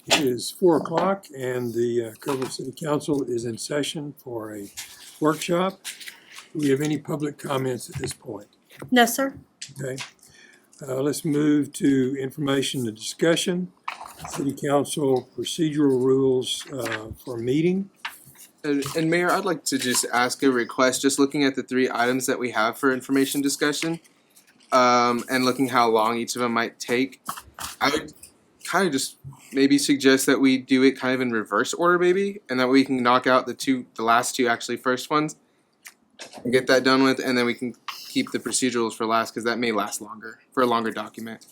It is 4 o'clock and the Kerrville City Council is in session for a workshop. Do we have any public comments at this point? No, sir. Okay. Let's move to information and discussion. City Council procedural rules for meeting. And Mayor, I'd like to just ask a request, just looking at the 3 items that we have for information discussion, and looking how long each of them might take. I would kind of just maybe suggest that we do it kind of in reverse order, maybe, and that we can knock out the last two actually first ones, and get that done with, and then we can keep the procedurals for last, because that may last longer for a longer document.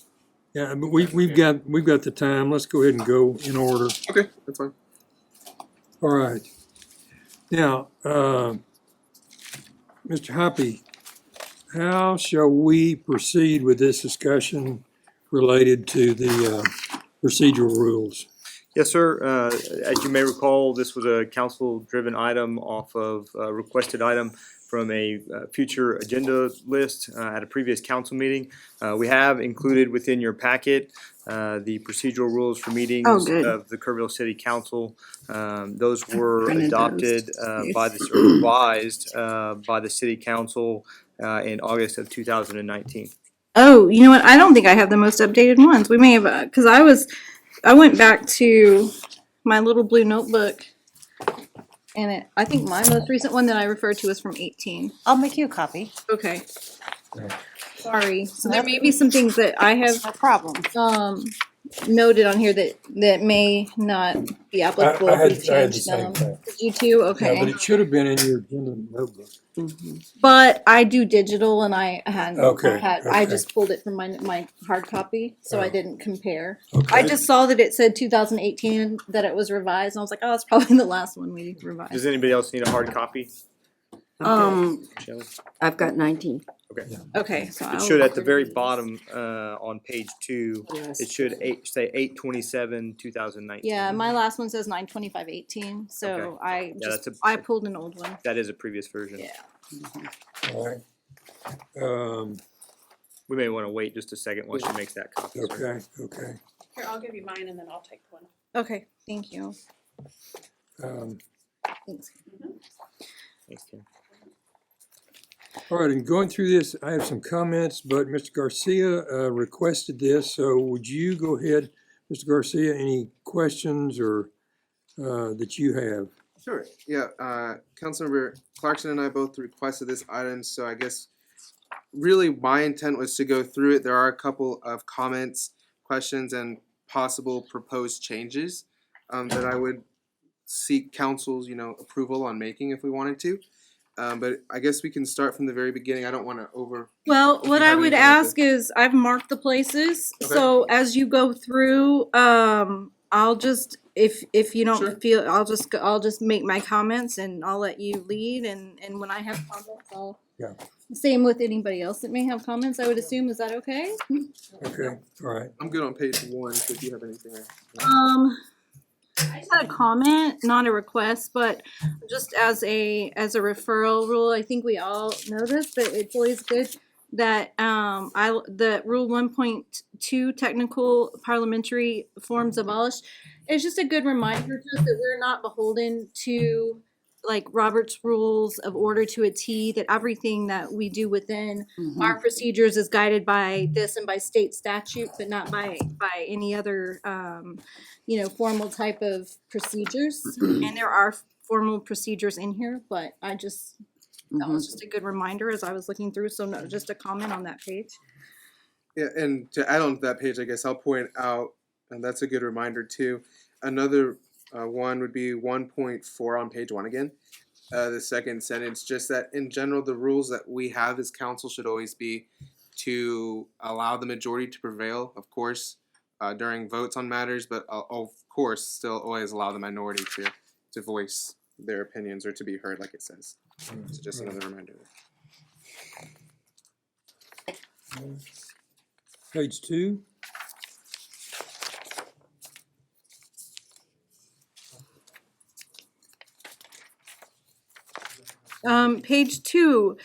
Yeah, but we've got the time. Let's go ahead and go in order. Okay, that's fine. All right. Now, Mr. Hoppy, how shall we proceed with this discussion related to the procedural rules? Yes, sir. As you may recall, this was a council-driven item off of a requested item from a future agenda list at a previous council meeting. We have included within your packet the procedural rules for meetings of the Kerrville City Council. Those were adopted by the, or revised by the City Council in August of 2019. Oh, you know what? I don't think I have the most updated ones. We may have, because I went back to my little blue notebook, and I think my most recent one that I referred to is from 18. I'll make you a copy. Okay. Sorry. So there may be some things that I have No problem. noted on here that may not be applicable I had if we the change same them. thing. You too? Yeah, but Okay. it should have been in your agenda notebook. But I do digital, and I Okay, I okay. just pulled it from my hard copy, so I didn't compare. Okay. I just saw that it said 2018, that it was revised, and I was like, oh, that's probably the last one we revised. Does anybody else need a hard copy? Shelley? I've got 19. Okay. Okay, so It I'll- should, at the very bottom, on page 2, Yes. it should say 8/27/2019. Yeah, my last one says 9/25/18, so Okay. I Yeah, just, that's I pulled an old one. That is a previous version. Yeah. All right. We may want to wait just a second while she makes that copy. sir. Okay. Here, I'll give you mine and then I'll take one. Okay, thank you. Thanks. Thanks, Kim. All right, and going through this, I have some comments, but Mr. Garcia requested this, so would you go ahead, Mr. Garcia, any questions or that you have? Sure. Yeah. Councilmember Clarkson and I both requested this item, so I guess really my intent was to go through it. There are a couple of comments, questions, and possible proposed changes that I would seek council's, approval on making if we wanted to. But I guess we can start from the very beginning. I don't want to Well, what I have would anything ask is, I've marked the places, Okay. so as you go through, I'll just, if you don't Sure. feel, I'll just make my comments and I'll let you lead, and when I have comments, I'll. Yeah. Same with anybody else that may have comments, I would assume, is that okay? Okay, all right. I'm good on page 1, so if you have anything else. I just had a comment, not a request, but just as a referral rule, I think we all know this, but it's always good that the rule 1.2 technical parliamentary forms abolished. It's just a good reminder to us that we're not beholden to like Robert's rules of order to a T, that everything that we do within our procedures is guided by this and by state statute, but not by any other formal type of procedures. And there are formal procedures in here, but that was just a good reminder as I was looking through, so no, just a comment on that page. Yeah, and to add on to that page, I guess I'll point out, and that's a good reminder too. Another one would be 1.4 on page 1 again. The second sentence, just that in general, the rules that we have as council should always be to allow the majority to prevail, of course, during votes on matters, but of course, still always allow the minority to voice their opinions or to be heard, like it says. So just another reminder. Page 2. Page 2,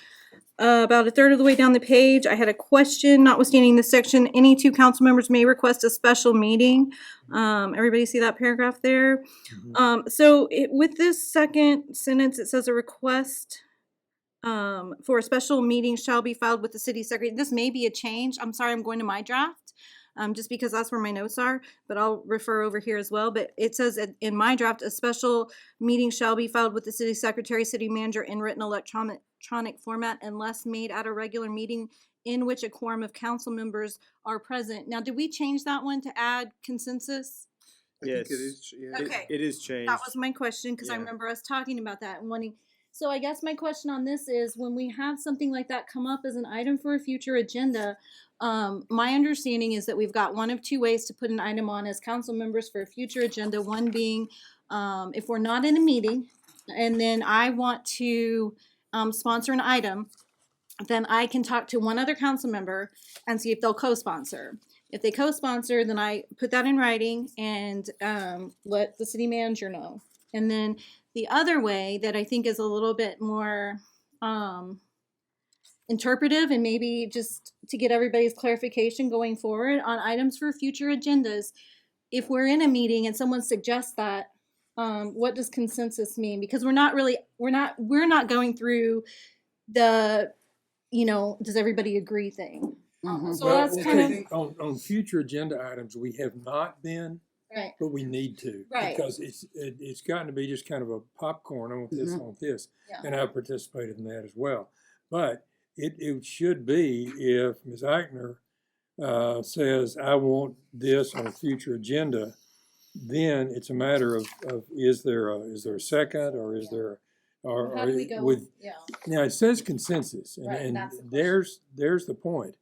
about a third of the way down the page, I had a question, notwithstanding this section, any two council members may request a special meeting. Everybody see that paragraph there? With this second sentence, it says a request for a special meeting shall be filed with the city secretary. This may be a change. I'm sorry, I'm going to my draft. Just because that's where my notes are, but I'll refer over here as well. But it says in my draft, a special meeting shall be filed with the city secretary, city manager in written electronic format unless made at a regular meeting in which a quorum of council members are present. Now, did we change that one to add consensus? I think it Yes. is. Yeah. Okay. It is changed. That was my question, because I Yeah. remember us talking about that and wanting. So I guess my question on this is, when we have something like that come up as an item for a future agenda, my understanding is that we've got one of two ways to put an item on as council members for a future agenda. One being, if we're not in a meeting, and then I want to sponsor an item, then I can talk to one other council member and see if they'll co-sponsor. If they co-sponsor, then I put that in writing and let the city manager know. And then the other way that I think is a little bit more interpretive, and maybe just to get everybody's clarification going forward on items for future agendas, if we're in a meeting and someone suggests that, what does consensus mean? Because we're not going through the, does everybody agree thing. So Well, that's okay, kind of on future agenda items, we have not been, right. but we need to. Right. Because it's gotten to be just kind of a popcorn on this, on this. Yeah. And I've participated in that as well. But it should be, if Ms. Eichner says, I want this on a future agenda, then it's a matter of is there a second, or is there, or How do we go? with, Yeah. now it says consensus, and, Right, and that's the question. there's the point.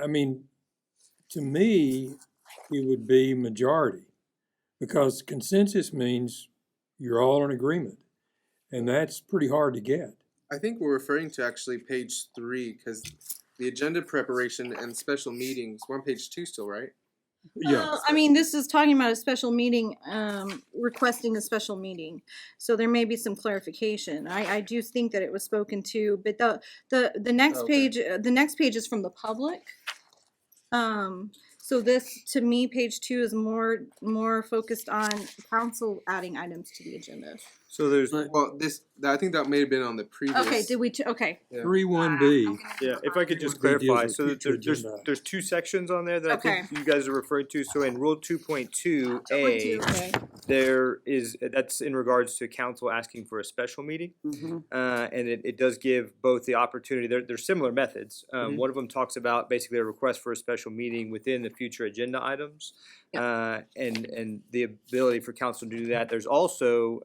I mean, to me, it would be majority, because consensus means you're all in agreement, and that's pretty hard to get. I think we're referring to actually page 3, because the agenda preparation and special meetings, we're on page 2 still, right? Yeah, Well, I mean, this is talking about a special meeting, requesting a special meeting. So there may be some clarification. I do think that it was spoken to, but the next Okay. page, the next page is from the public. So this, to me, page 2 is more focused on council adding items to the agenda. So there's, Well, I think that may have been on the previous. Okay, did we, okay. 3(1)B. yeah, if I could just What they deals clarify, with so future there's agenda. there's two sections on there that I think Okay. you guys are referring to. So in Rule 2.2A, Okay. there is, that's in regards to council asking for a special meeting. And it does give both the opportunity, they're similar methods. One of them talks about basically a request for a special meeting within the future agenda items. And the ability for council to do that. There's also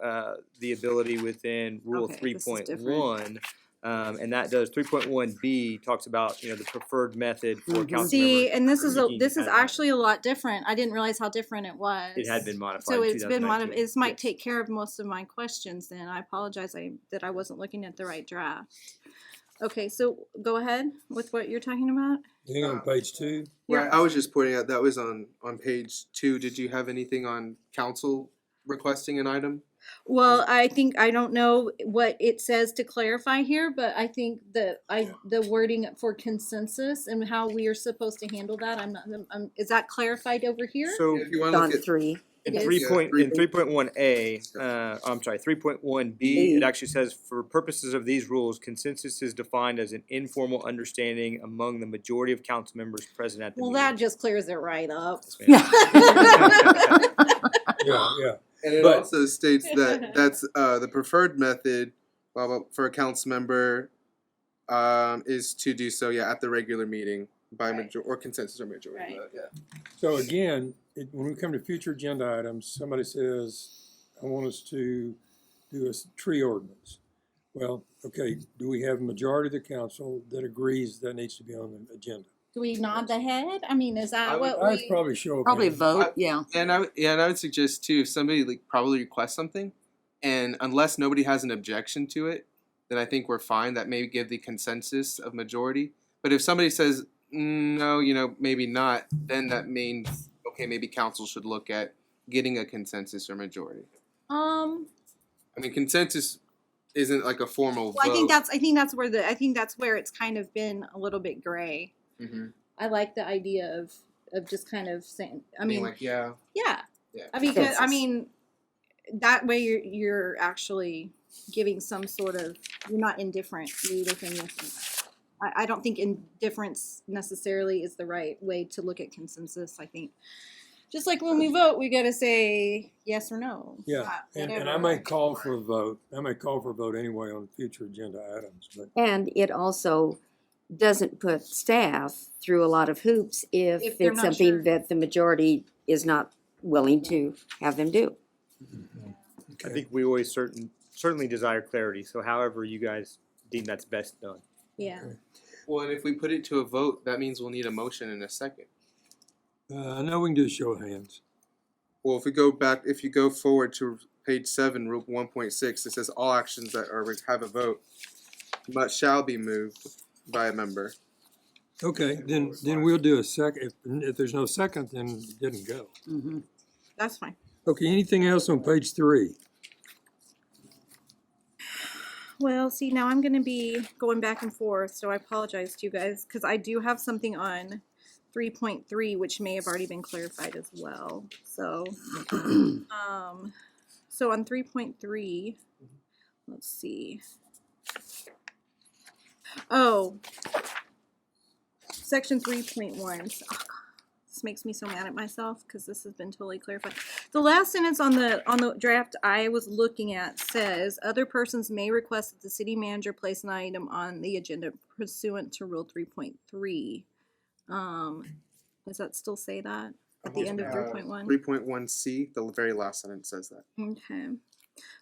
the ability within Rule Okay, this is 3.1. And that does 3.1B talks about, the preferred method for council See, members. and this is making this is add items. actually a lot different. I didn't realize how different it was. It had been modified So in it's been 2019. this might Yes. take care of most of my questions then. I apologize that I wasn't looking at the right draft. Okay, so go ahead with what you're talking about. Hang on, page 2. Right, I was just pointing out that was on page 2. Did you have anything on council requesting an item? Well, I don't know what it says to clarify here, but I think the wording for consensus and how we are supposed to handle that, is that clarified over here? So If you want to On look at 3. in It is. 3.1A, I'm sorry, 3.1B, it actually says, for purposes of these rules, consensus is defined as an informal understanding among the majority of council members present at the Well, meeting. that just clears it right up. Yes, ma'am. Yeah. And it But- also states that that's the preferred method for a council member is to do so, at the regular meeting by Right. or consensus or majority. Right. So again, when we come to future agenda items, somebody says, I want us to do a tree ordinance. Well, okay, do we have a majority of the council that agrees that needs to be on the agenda? Do we nod the head? I mean, is that what I'd we? probably show up. Probably vote, yeah. And I would suggest too, if somebody probably requests something, and unless nobody has an objection to it, then I think we're fine. That may give the consensus of majority. But if somebody says no, maybe not, then that means okay, maybe council should look at getting a consensus or majority. I mean, consensus isn't like a formal Well, vote. I think that's where it's kind of been a little bit gray. Mhm. I like the idea of just kind of saying, I Being mean, like, yeah, yeah. yeah. I mean, 'cause- I Consensus. mean, that way you're actually giving some sort of, you're not indifferent. You're within this. I don't think indifference necessarily is the right way to look at consensus. I think just like when we vote, we got to say yes or no. Yeah, not and I whatever. may call for a vote. I may call for a vote anyway on future agenda items, but And it also doesn't put staff through a lot of hoops If if they're it's not something sure. that the majority is not willing to have them do. I okay. think we always certainly desire clarity, so however you guys deem that's best done. Yeah. Well, and if we put it to a vote, that means we'll need a motion in a second. I know we can do a show of hands. Well, if you go forward to page 7, Rule 1.6, it says all actions that are have a vote shall be moved by a member. Okay, then we'll do a second. If there's no second, then it didn't go. That's fine. Okay, anything else on page 3? Well, see, now I'm going to be going back and forth, so I apologize to you guys because I do have something on 3.3, which may have already been clarified as well. So, so on 3.3, let's see. Oh, section 3.1. So, oh God, this makes me so mad at myself because this has been totally clarified. The last sentence on the draft I was looking at says other persons may request that the city manager place an item on the agenda pursuant to Rule 3.3. Does that still say that at the end of 3.1? 3.1C, the very last sentence says that. Okay.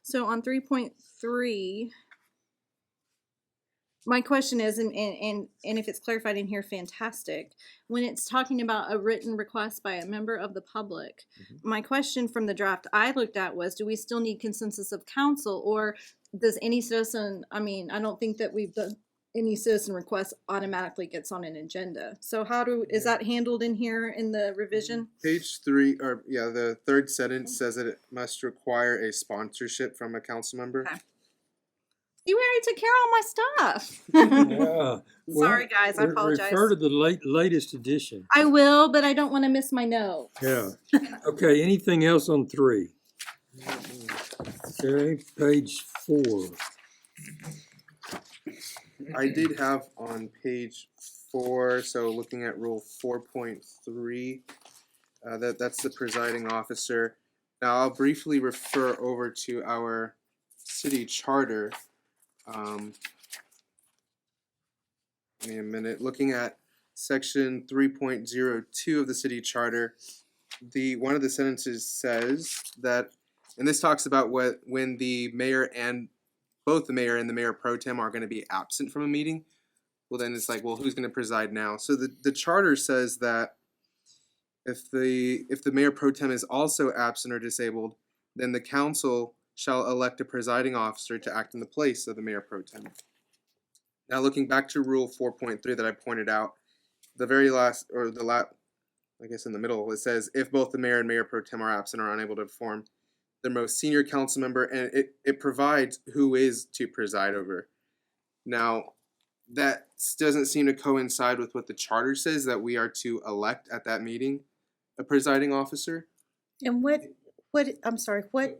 So on 3.3, my question is, and if it's clarified in here, fantastic. When it's talking about a written request by a member of the public, my question from the draft I looked at was, do we still need consensus of council, or does any citizen, I mean, I don't think that we've done any citizen request automatically gets on an agenda. So is that handled in here in the revision? Page 3, or yeah, the third sentence says that it must require a sponsorship from a council member. Okay. See, we already took care of all my stuff. Yeah. Sorry, guys, I apologize. Refer to the latest edition. I will, but I don't want to miss my note. Yeah. Okay, anything else on 3? Okay, page 4. I did have on page 4, so looking at Rule 4.3, that's the presiding officer. Now I'll briefly refer over to our city charter. Give me a minute. Looking at section 3.02 of the city charter, one of the sentences says that, and this talks about when the mayor and both the mayor and the mayor pro tem are going to be absent from a meeting. Well, then it's like, well, who's going to preside now? So the charter says that if the mayor pro tem is also absent or disabled, then the council shall elect a presiding officer to act in the place of the mayor pro tem. Now, looking back to Rule 4.3 that I pointed out, the very last, or I guess in the middle, it says, if both the mayor and mayor pro tem are absent or unable to perform, the most senior council member, and it provides who is to preside over. Now, that doesn't seem to coincide with what the charter says, that we are to elect at that meeting a presiding officer. And I'm sorry, what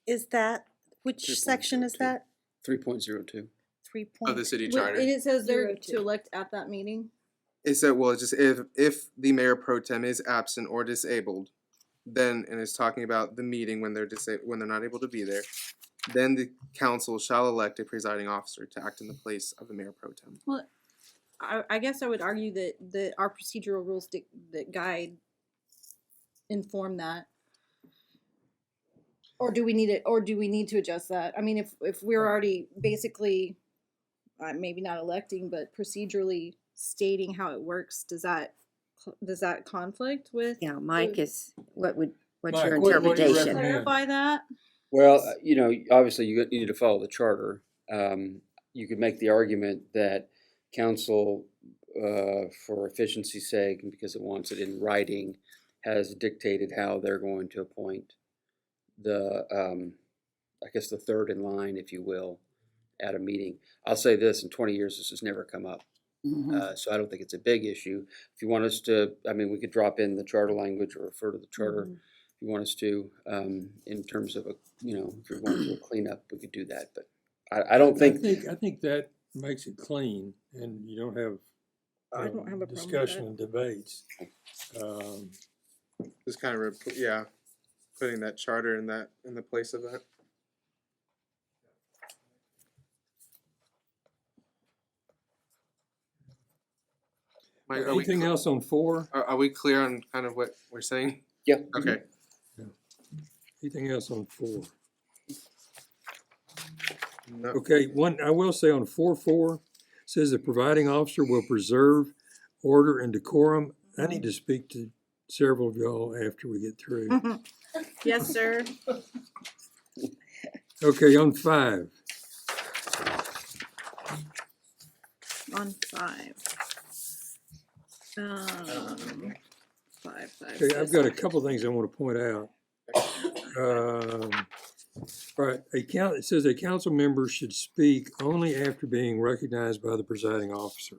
is that? Which section is that? 3.02. 3. Of the city Wait, charter. and it says they're 02. to elect at that meeting? It said, well, it's just if the mayor pro tem is absent or disabled, then, and it's talking about the meeting when they're not able to be there, then the council shall elect a presiding officer to act in the place of the mayor pro tem. Well, I guess I would argue that our procedural rules that guide inform that. Or do we need it? Or do we need to adjust that? I mean, if we're already basically, maybe not electing, but procedurally stating how it works, does that conflict with? Yeah, Mike is, what's Mike, your what do you interpretation? recommend? Clarify that? Well, obviously you need to follow the charter. You could make the argument that council, for efficiency's sake, and because it wants it in writing, has dictated how they're going to appoint the, I guess the third in line, if you will, at a meeting. I'll say this, in 20 years, this has never come up. So I don't think it's a big issue. If you want us to, I mean, we could drop in the charter language or refer to the charter if you want us to, in terms of if you want to do a cleanup, we could do that. But I don't think, I think that makes it clean and you don't have I don't have a problem with discussion that. and debates. Just kind of, putting that charter in the place of that. Mike, are we Anything else on 4? Are we clear on kind of what we're saying? yeah. Okay. Anything else on 4? No. Okay, one, I will say on 4.4, says the presiding officer will preserve order and decorum. I need to speak to several of y'all after we get through. Yes, sir. Okay, on 5. On 5. 5. Okay, I've got a couple things I want to point out. All right, it says a council member should speak only after being recognized by the presiding officer.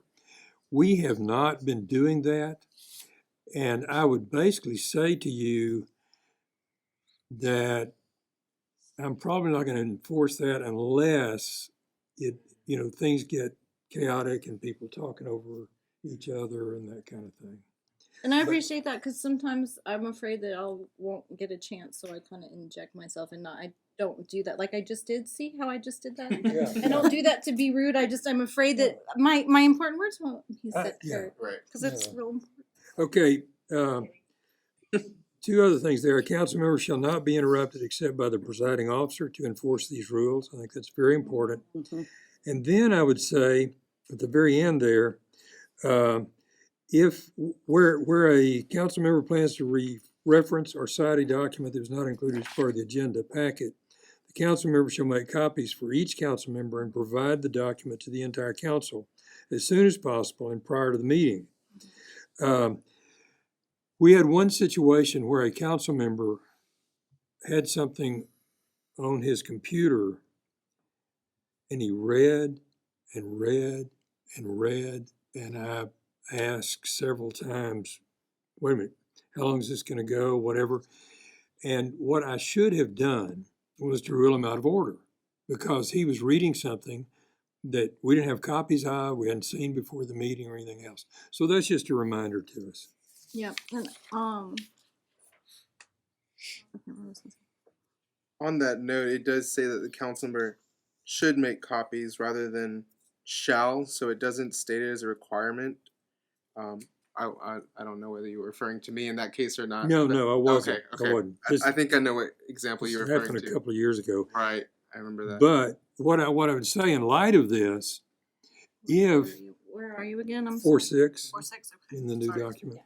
We have not been doing that, and I would basically say to you that I'm probably not going to enforce that unless things get chaotic and people talking over each other and that kind of thing. And I appreciate that because sometimes I'm afraid that I won't get a chance, so I kind of inject myself and I don't do that like I just did. See how I just did that? I don't do that to be rude. I'm afraid that my important words won't be said Right. because it's real important. Okay, 2 other things there. A council member shall not be interrupted except by the presiding officer to enforce these rules. I think that's very important. And then I would say at the very end there, where a council member plans to reference or cite a document that was not included as part of the agenda packet, the council member shall make copies for each council member and provide the document to the entire council as soon as possible and prior to the meeting. We had one situation where a council member had something on his computer and he read and read and read, and I asked several times, wait a minute, how long is this going to go, whatever. And what I should have done was to rule him out of order because he was reading something that we didn't have copies of, we hadn't seen before the meeting or anything else. So that's just a reminder to us. Yeah, and On that note, it does say that the council member should make copies rather than shall, so it doesn't state it as a requirement. I don't know whether you were referring to me in that case or not. No, but- I wasn't. Okay. I wasn't. I think I know what example you're This referring happened a to. couple of years ago. Right, I remember that. But what I would say in light of this, if where are you again? I'm sorry. 4.6 4.6. Okay. in the new Sorry. document.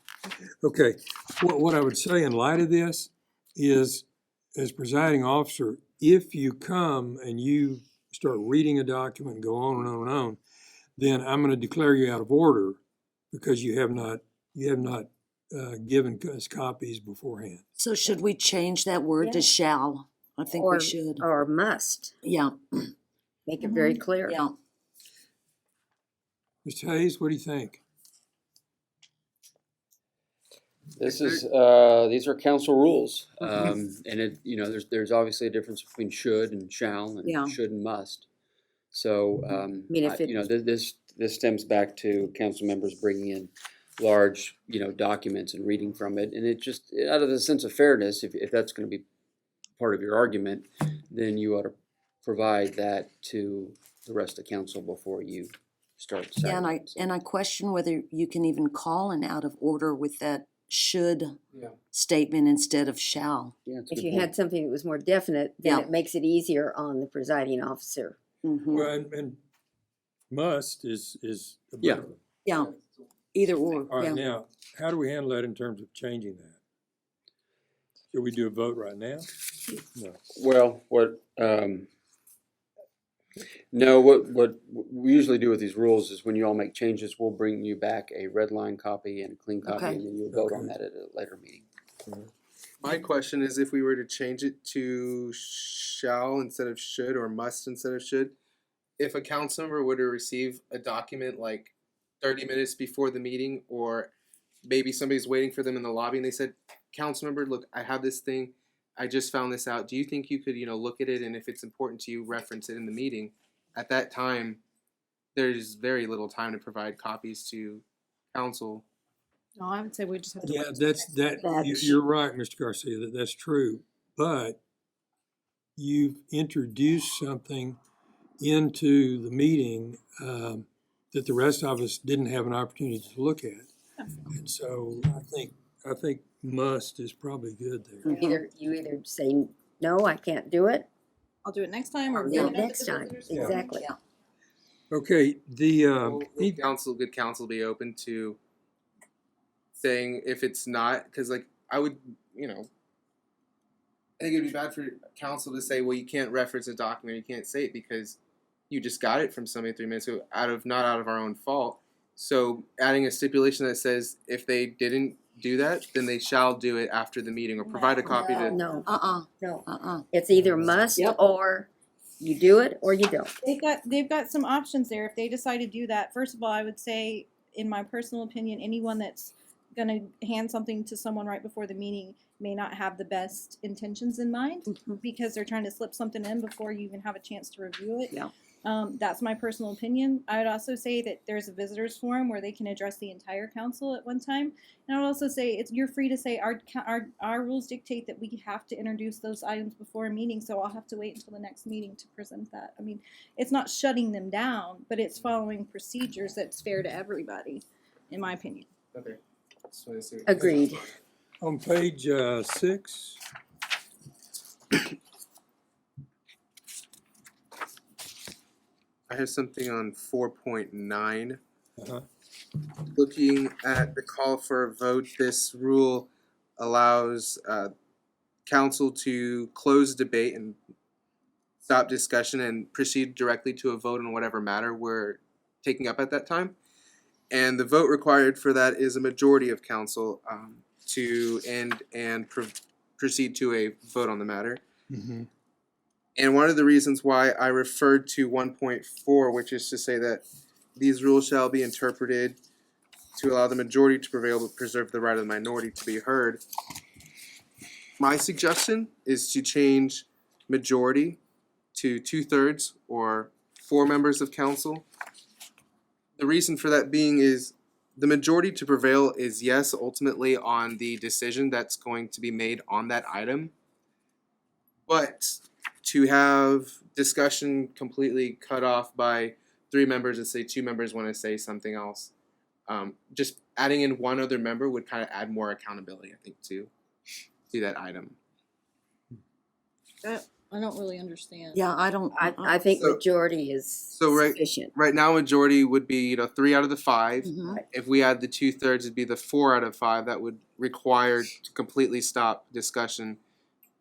Okay, what I would say in light of this is, as presiding officer, if you come and you start reading a document and go on and on and on, then I'm going to declare you out of order because you have not given us copies beforehand. So should we change that word to shall? I think Or, we should. or must, Yeah, make it very clear. yeah. Mr. Hayes, what do you think? This is, these are council rules. And there's obviously a difference between should and shall Yeah. and should and must. So, mean, if it- this stems back to council members bringing in large, documents and reading from it. And it just, out of the sense of fairness, if that's going to be part of your argument, then you ought to provide that to the rest of council before you start. Yeah, citing. and I question whether you can even call an out of order with that should Yeah. statement instead of shall. Yeah, it's a If good you point. had something that was more definite, then Yeah. it makes it easier on the presiding officer. Mhm. Well, and must is a Yeah. better. Yeah, either or, All right, yeah. now, how do we handle that in terms of changing that? Should we do a vote right now? No. Well, what we usually do with these rules is when you all make changes, we'll bring you back a red line copy and a clean copy, Okay. and then you'll vote on Okay. that at a later meeting. My question is if we were to change it to shall instead of should or must instead of should, if a council member were to receive a document like 30 minutes before the meeting, or maybe somebody's waiting for them in the lobby and they said, council member, look, I have this thing. I just found this out. Do you think you could, look at it, and if it's important to you, reference it in the meeting? At that time, there's very little time to provide copies to council. No, I would say we just have to. Yeah, wait till that's, next that, meeting. you're right, Mr. Garcia, that's true. But you've introduced something into the meeting that the rest of us didn't have an opportunity to look at. And so I think must is probably good there. You either say, no, I can't do it, I'll do it next time or. or bring no, it up at next the time, visitors forum. exactly. Okay, Would good council be open to saying if it's not, because I would, I think it'd be bad for council to say, well, you can't reference a document, you can't say it because you just got it from somebody 3 minutes ago, not out of our own fault. So adding a stipulation that says if they didn't do that, then they shall do it after the meeting, or provide a copy to. No, No. it's either must Yep. or you do it or you don't. They've got some options there if they decide to do that. First of all, I would say, in my personal opinion, anyone that's gonna hand something to someone right before the meeting may not have the best intentions in mind, because they're trying to slip something in before you even have a chance to review it. Yeah. That's my personal opinion. I would also say that there's a visitors forum where they can address the entire council at one time. And I would also say you're free to say our rules dictate that we have to introduce those items before a meeting, so I'll have to wait until the next meeting to present that. I mean, it's not shutting them down, but it's following procedures that's fair to everybody, in my opinion. Okay. Just wanted to see- Agreed. on page 6, I have something on 4.9. uh-huh. Looking at the call for a vote, this rule allows council to close debate and stop discussion and proceed directly to a vote on whatever matter we're taking up at that time. And the vote required for that is a majority of council to end and proceed to a vote on the matter. Mhm. And one of the reasons why I referred to 1.4, which is to say that these rules shall be interpreted to allow the majority to prevail but preserve the right of the minority to be heard. My suggestion is to change majority to 2/3 or 4 members of council. The reason for that being is the majority to prevail is yes, ultimately on the decision that's going to be made on that item. But to have discussion completely cut off by 3 members and say 2 members want to say something else, just adding in one other member would kind of add more accountability, I think, to that item. I don't really understand. Yeah, I don't. I think So- majority is so right- sufficient. Right now, majority would be 3 out of the 5. Mhm. If we add the 2/3, it'd be the 4 out of 5 that would require to completely stop discussion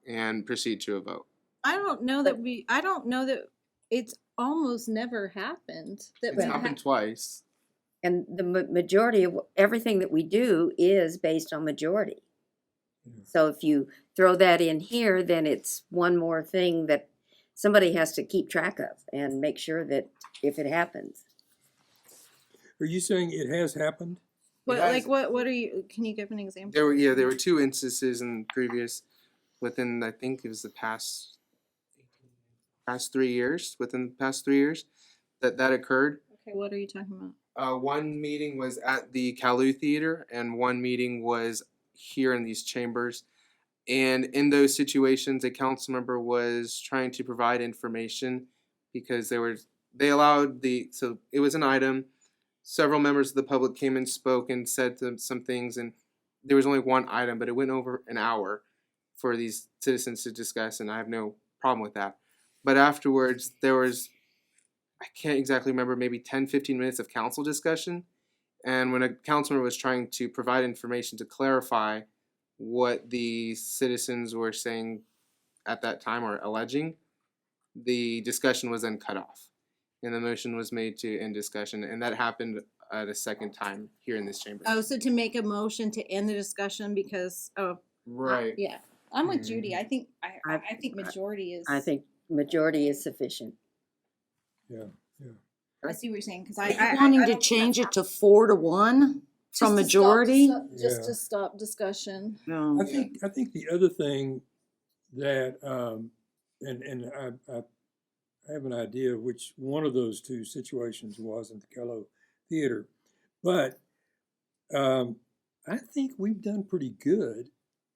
and proceed to a vote. I don't know that it's almost never happened. That It's we happened twice. And the majority of everything that we do is based on majority. So if you throw that in here, then it's one more thing that somebody has to keep track of and make sure that if it happens. Are you saying it has happened? What, It has- like, what are you, can you give an example? There were 2 instances in previous, within, I think it was the past 3 years, within the past 3 years, that occurred. Okay, what are you talking about? One meeting was at the Calu Theater, and one meeting was here in these chambers. And in those situations, a council member was trying to provide information because they allowed so it was an item. Several members of the public came and spoke and said some things, and there was only one item, but it went over an hour for these citizens to discuss, and I have no problem with that. But afterwards, there was, I can't exactly remember, maybe 10, 15 minutes of council discussion. And when a councilman was trying to provide information to clarify what the citizens were saying at that time or alleging, the discussion was then cut off. And the motion was made to end discussion. And that happened at a second time here in this chamber. Oh, so to make a motion to end the discussion because of, Right. yeah. I'm with Judy. I think, I I- think majority is. I think majority is sufficient. Yeah. I see what you're saying, cause Are you wanting to change it to 4-1 from majority? Just Yeah. to stop discussion. No. I think the other thing that, and I have an idea of which one of those two situations was in the Kello Theater, but I think we've done pretty good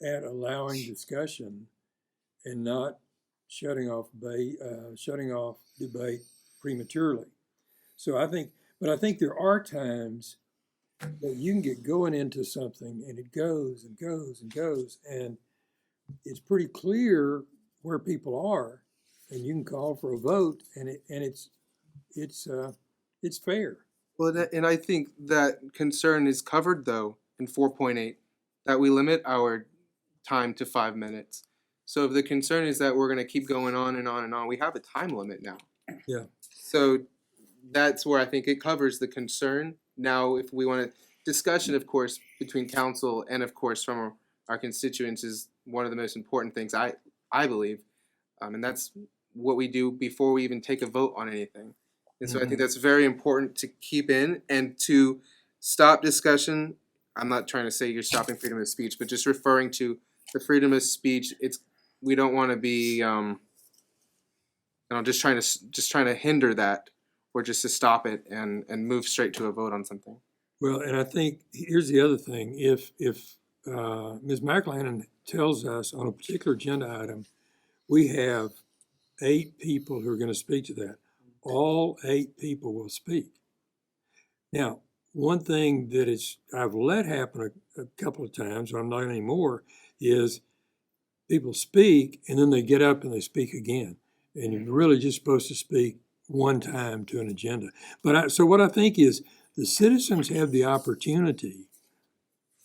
at allowing discussion and not shutting off debate prematurely. So I think there are times that you can get going into something and it goes and goes and goes, and it's pretty clear where people are, and you can call for a vote, and it's fair. Well, and I think that concern is covered though in 4.8, that we limit our time to 5 minutes. So if the concern is that we're going to keep going on and on and on, we have a time limit now. Yeah. So that's where I think it covers the concern. Now, if we want a discussion, of course, between council and of course from our constituents is one of the most important things I believe, and that's what we do before we even take a vote on anything. And so I think that's very important to keep in and to stop discussion. I'm not trying to say you're stopping freedom of speech, but just referring to the freedom of speech. We don't want to be, just trying to hinder that, or just to stop it and move straight to a vote on something. Well, and I think here's the other thing: if Ms. McLennan tells us on a particular agenda item, we have 8 people who are going to speak to that. All 8 people will speak. Now, one thing that I've let happen a couple of times, but I'm not anymore, is people speak and then they get up and they speak again. And you're really just supposed to speak one time to an agenda. So what I think is the citizens have the opportunity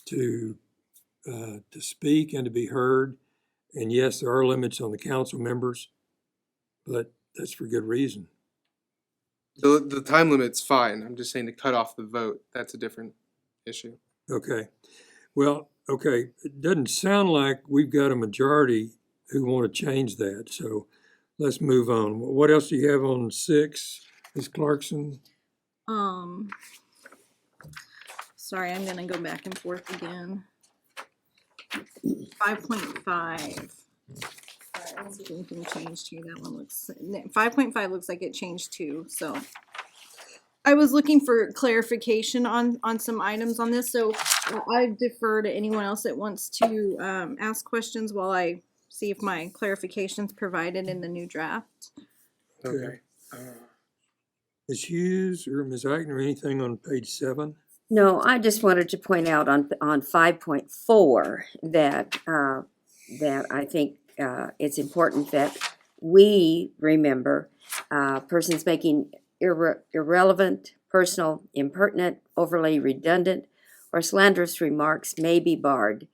to speak and to be heard. And yes, there are limits on the council members, but that's for good reason. The time limit's fine. I'm just saying to cut off the vote. That's a different issue. Okay. Well, okay. It doesn't sound like we've got a majority who want to change that. So let's move on. What else do you have on 6, Ms. Clarkson? Sorry, I'm gonna go back and forth again. 5.5. I don't see anything changed here. That one looks, 5.5 looks like it changed too, so. I was looking for clarification on some items on this, so I defer to anyone else that wants to ask questions while I see if my clarification's provided in the new draft. Okay. Ms. Hughes or Ms. Eichner, anything on page 7? No, I just wanted to point out on 5.4 that I think it's important that we remember persons making irrelevant, personal, impertinent, overly redundant, or slanderous remarks may be barred.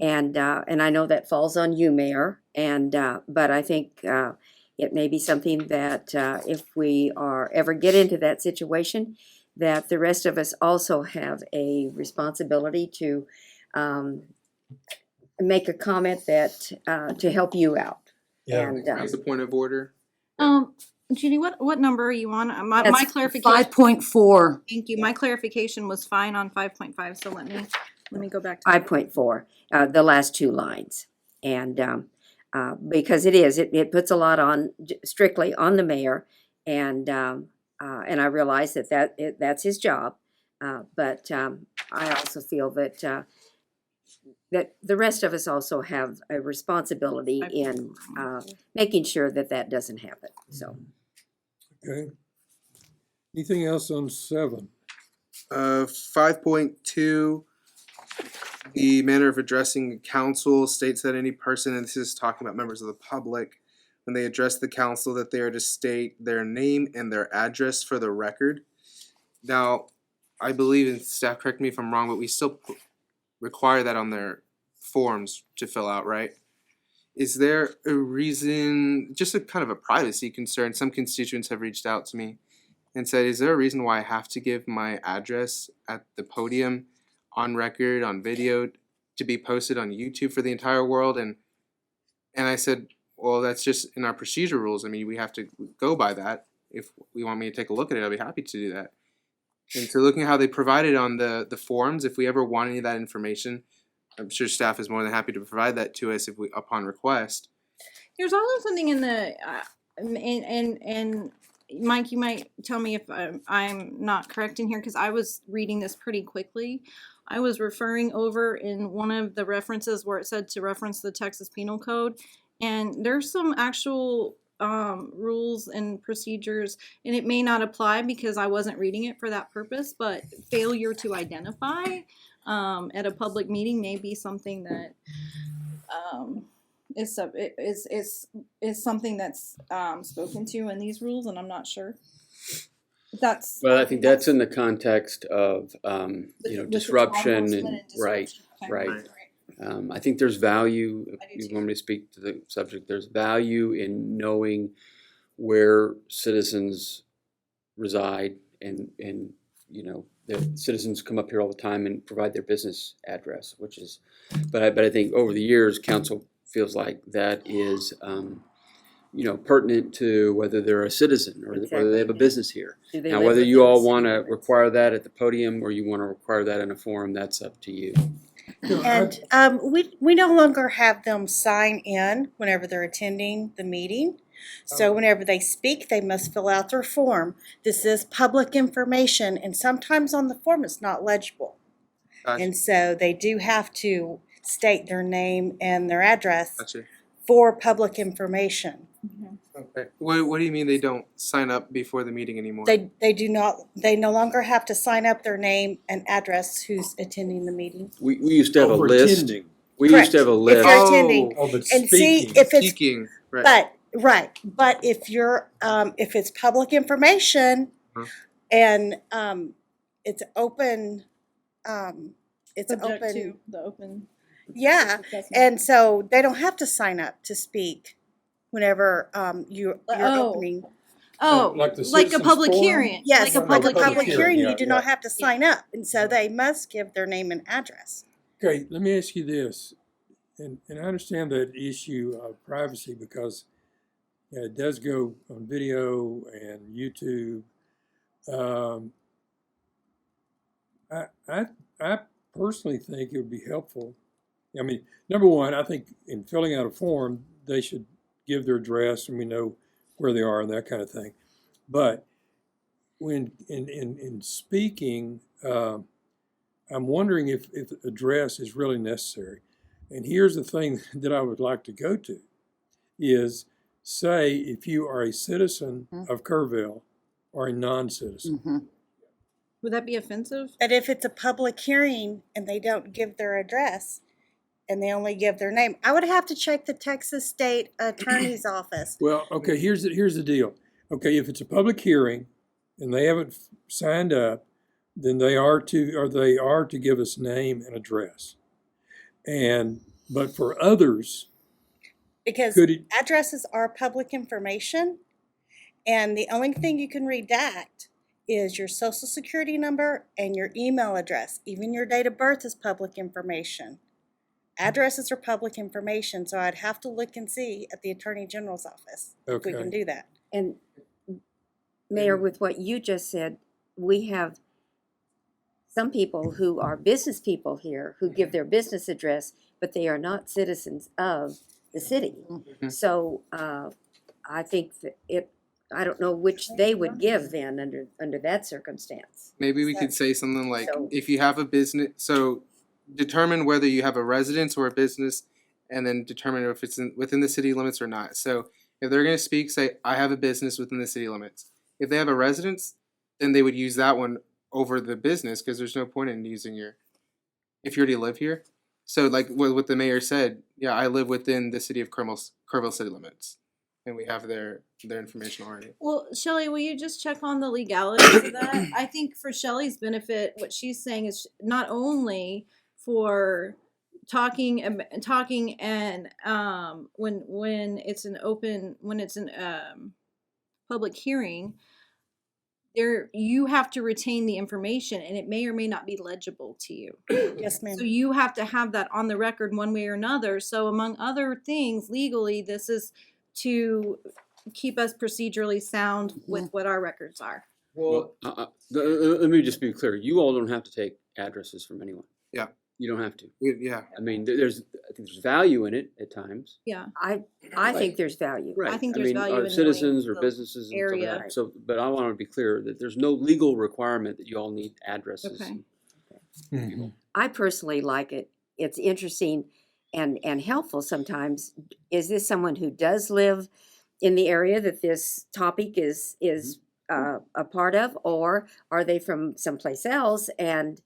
And I know that falls on you, Mayor. But I think it may be something that if we ever get into that situation, that the rest of us also have a responsibility to make a comment that to help you out. Yeah. And That's the point of order. Judy, what number are you on? My That's clarification. 5.4. Thank you. My clarification was fine on 5.5, so let me go back to 5.4, the last 2 lines. And because it puts a lot on strictly on the mayor, and I realize that's his job, but I also feel that that the rest of us also have a responsibility in making sure that doesn't happen. So, Okay. Anything else on 7? 5.2, the manner of addressing council states that any person, and this is talking about members of the public, when they address the council, that they are to state their name and their address for the record. Now, I believe, and staff correct me if I'm wrong, but we still require that on their forms to fill out, right? Is there a reason, just a kind of a privacy concern, some constituents have reached out to me and said, is there a reason why I have to give my address at the podium on record, on video, to be posted on YouTube for the entire world? And I said, well, that's just in our procedure rules. I mean, we have to go by that. if we want me to take a look at it, I'll be happy to do that. And so looking at how they provide it on the forms, if we ever want any of that information, I'm sure staff is more than happy to provide that to us if we upon request. There's also something in the, and Mike, you might tell me if I'm not correct in here, because I was reading this pretty quickly. I was referring over in one of the references where it said to reference the Texas Penal Code, and there's some actual rules and procedures, and it may not apply because I wasn't reading it for that purpose, but failure to identify at a public meeting may be something that is something that's spoken to in these rules, and I'm not sure. That's Well, I think that's in the context of, with you know, the disruption enforcement and, and right, disruption. Okay. right. I think there's value, I if do you too. want me to speak to the subject, there's value in knowing where citizens reside and, you know, the citizens come up here all the time and provide their business address, which is, but I think over the years, council feels like that is, you know, pertinent to whether they're a citizen or whether they have a business here. Do they Now, live whether within you the all city want to limits? require that at the podium or you want to require that in a forum, that's up to you. And we no longer have them sign in whenever they're attending the meeting. So whenever they speak, they must fill out their form. This is public information, and sometimes on the form it's not legible. Gotcha. And so they do have to state their name and their address Gotcha. for public information. Okay. What do you mean they don't sign up before the meeting anymore? They no longer have to sign up their name and address who's attending the meeting. We used to have a For list. attending. We used to have a Correct. If list. you're attending. Oh, but And see, speaking. if it's, Speaking, right. but if you're, if it's public information Huh. and, it's open, it's Subject open, to the open. yeah. assessment. And so they don't have to sign up to speak whenever, you're Oh. opening. Oh, like the like a citizens public forum? hearing. Yes, Like a like a public public hearing. hearing, Yeah, you do yeah. not have to sign up. And so they must give their name and address. Okay, let me ask you this, and I understand that issue of privacy because it does go on video and YouTube. I personally think it would be helpful. I mean, number one, I think in filling out a form, they should give their address and we know where they are and that kind of thing. But when in speaking, I'm wondering if address is really necessary. And here's the thing that I would like to go to is say if you are a citizen of Kerrville or a non-citizen. Mm-hmm. Would that be offensive? But if it's a public hearing and they don't give their address and they only give their name, I would have to check the Texas State Attorney's Office. Well, okay, here's the deal. Okay, if it's a public hearing and they haven't signed up, then they are to give us name and address. But for others, Because could it, addresses are public information, and the only thing you can redact is your social security number and your email address. Even your date of birth is public information. Addresses are public information, so I'd have to look and see at the Attorney General's office if we can Okay. do that. And Mayor, with what you just said, we have some people who are business people here who give their business address, but they are not citizens of the city. So I think that I don't know which they would give then under that circumstance. Maybe we could say something like, So- if you have a business, so determine whether you have a residence or a business, and then determine if it's within the city limits or not. So if they're going to speak, say, I have a business within the city limits. If they have a residence, then they would use that one over the business because there's no point in using if you already live here. So like what the mayor said, yeah, I live within the city of Kerrville city limits, and we have their information already. Well, Shelley, will you just check on the legalities of that? I think for Shelley's benefit, what she's saying is not only for talking and when it's an public hearing, you have to retain the information and it may or may not be legible to you. Yes, ma'am. So you have to have that on the record one way or another. So among other things, legally, this is to keep us procedurally sound with what our records are. Well, let me just be clear. You all don't have to take addresses from anyone. Yeah. You don't have to. yeah. I mean, I think there's value in it at times. Yeah. I think there's value. Right. think there's value in knowing citizens or the businesses and stuff like area. that. So, but I want to be clear that there's no legal requirement that you all need addresses. Okay. Mhm. I personally like it. It's interesting and helpful sometimes. Is this someone who does live in the area that this topic is a part of, or are they from someplace else and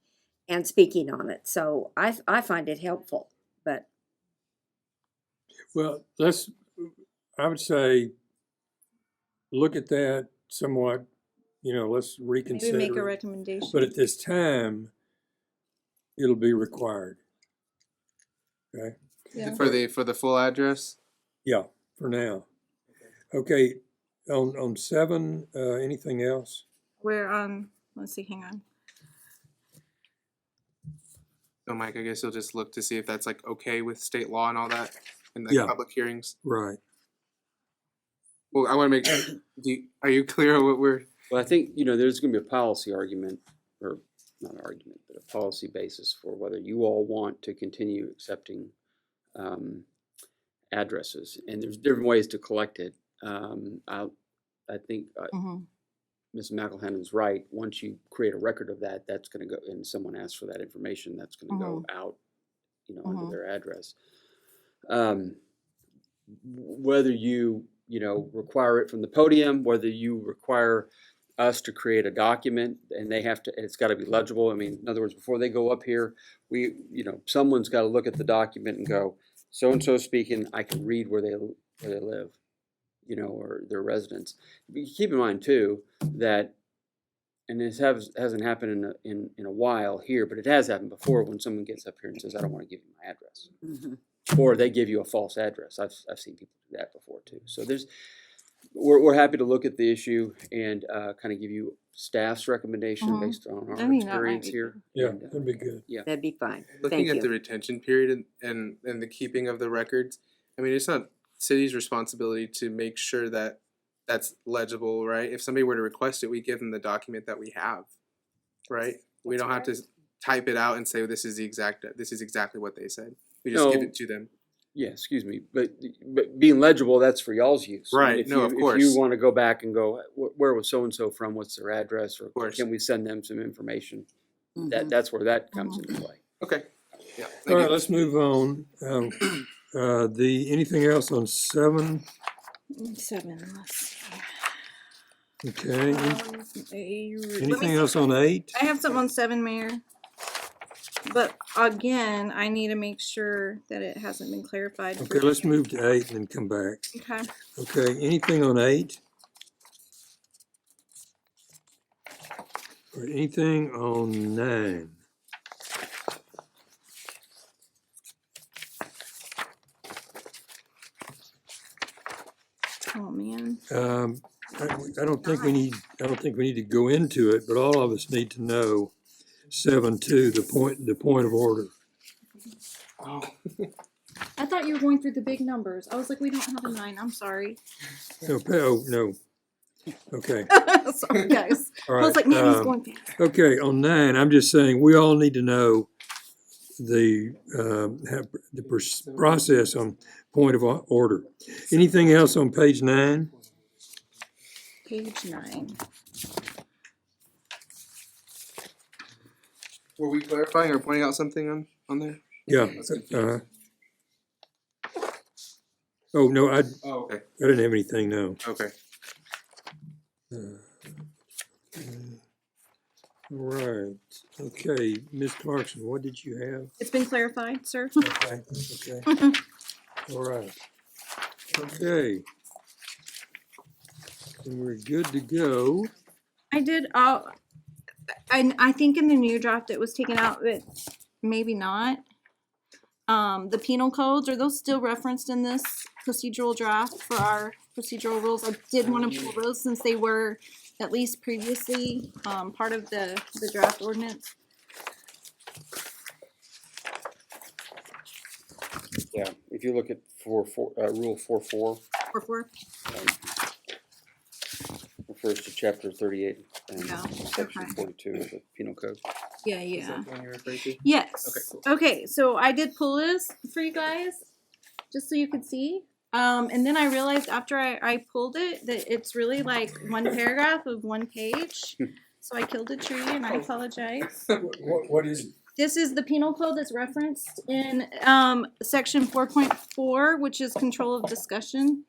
speaking on it? So I find it helpful, but Well, I would say, look at that somewhat, let's Maybe reconsider. make a it. recommendation. But at this time, it'll be required. Okay, Yeah. For the full address. yeah, for now. Okay, on 7, anything else? We're on, let's see, hang on. So Mike, I guess you'll just look to see if that's like okay with state law and all that in the Yeah. public hearings. Right. Well, I want to make. Are you clear on what we're? Well, I think, there's going to be a policy argument, or not an argument, but a policy basis for whether you all want to continue accepting addresses. And there's different ways to collect it. I think Mhm. Ms. McElhennon's right. Once you create a record of that, that's going to go, and someone asks for that information, that's going to go out, under their address. Whether you, require it from the podium, whether you require us to create a document and it's got to be legible. I mean, in other words, before they go up here, someone's got to look at the document and go, so-and-so speaking, I can read where they live, or their residence. Keep in mind too, that, and this hasn't happened in a while here, but it has happened before when someone gets up here and says, I don't want to give you my address. Or they give you a false address. I've seen people do that before too. So we're happy to look at the issue and kind of give you staff's recommendation based on our I think that might experience be here. Yeah, And, that'd be good. that'd be fine. Looking Thank at the you. retention period and the keeping of the records, I mean, it's not city's responsibility to make sure that that's legible, right? If somebody were to request it, we give them the document that we have, right? We don't have to type it out and say, this is exactly what they said. We just give No. it to them. Yeah, excuse me, but being legible, that's for y'all's use. Right, If no, you- of course. If you want to go back and go, where was so-and-so from, what's their address, or course. can we send them some information? Mhm. That's where that comes into play. Okay. Yeah. All thank right, you. let's move on. Anything else on 7? 7, let's see. Okay, Let anything me- else on 8? I have something on 7, Mayor. But again, I need to make sure that it hasn't been clarified. Okay, let's move to 8 and then come back. Okay. Okay, anything on 8? Or anything on 9? Oh, man. I don't think we need to go into it, but all of us need to know 7.2, the point of order. Oh. I thought you were going through the big numbers. I was like, we don't have a 9. I'm sorry. No. Okay, Sorry, guys. all I right. was like, man, he's going fast. Okay, on 9, I'm just saying, we all need to know the process on point of order. Anything else on page 9? Page 9. Were we clarifying or pointing out something on there? Yeah. Oh, no, I Oh, okay. didn't have anything, no. Okay. All right, okay, Ms. Clarkson, what did you have? It's been clarified, sir. Okay, all right. Okay. And we're good to go. I did, I think in the new draft it was taken out, but maybe not. The penal codes, are those still referenced in this procedural draft for our procedural rules? I did want to pull those since they were at least previously, part of the draft ordinance. Yeah, if you look at Rule 4.4, For refers to chapter 38 and Yeah, section okay. 42 of the penal code. Yeah, Is yeah. that the one you're referring to? Yes. Okay, cool. Okay, so I did pull this for you guys, just so you could see. And then I realized after I pulled it that it's really like one paragraph of one page. So I killed a tree and I apologize. What is it? This is the penal code that's referenced in section 4.4, which is control of discussion.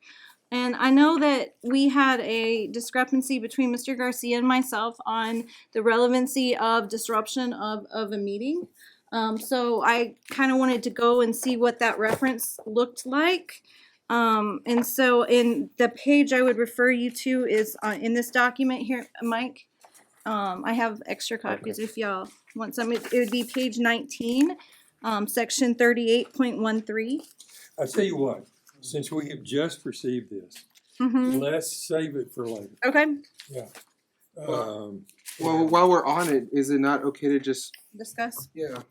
And I know that we had a discrepancy between Mr. Garcia and myself on the relevancy of disruption of a meeting. So I kind of wanted to go and see what that reference looked like. And so in the page I would refer you to is in this document here, Mike. I have extra copies if y'all want some. It would be page 19, section 38.13. I tell you what, since we have just received this, Mm-hmm. let's save it for later. Okay, Um, Well, while we're on it, is it not okay to just, discuss.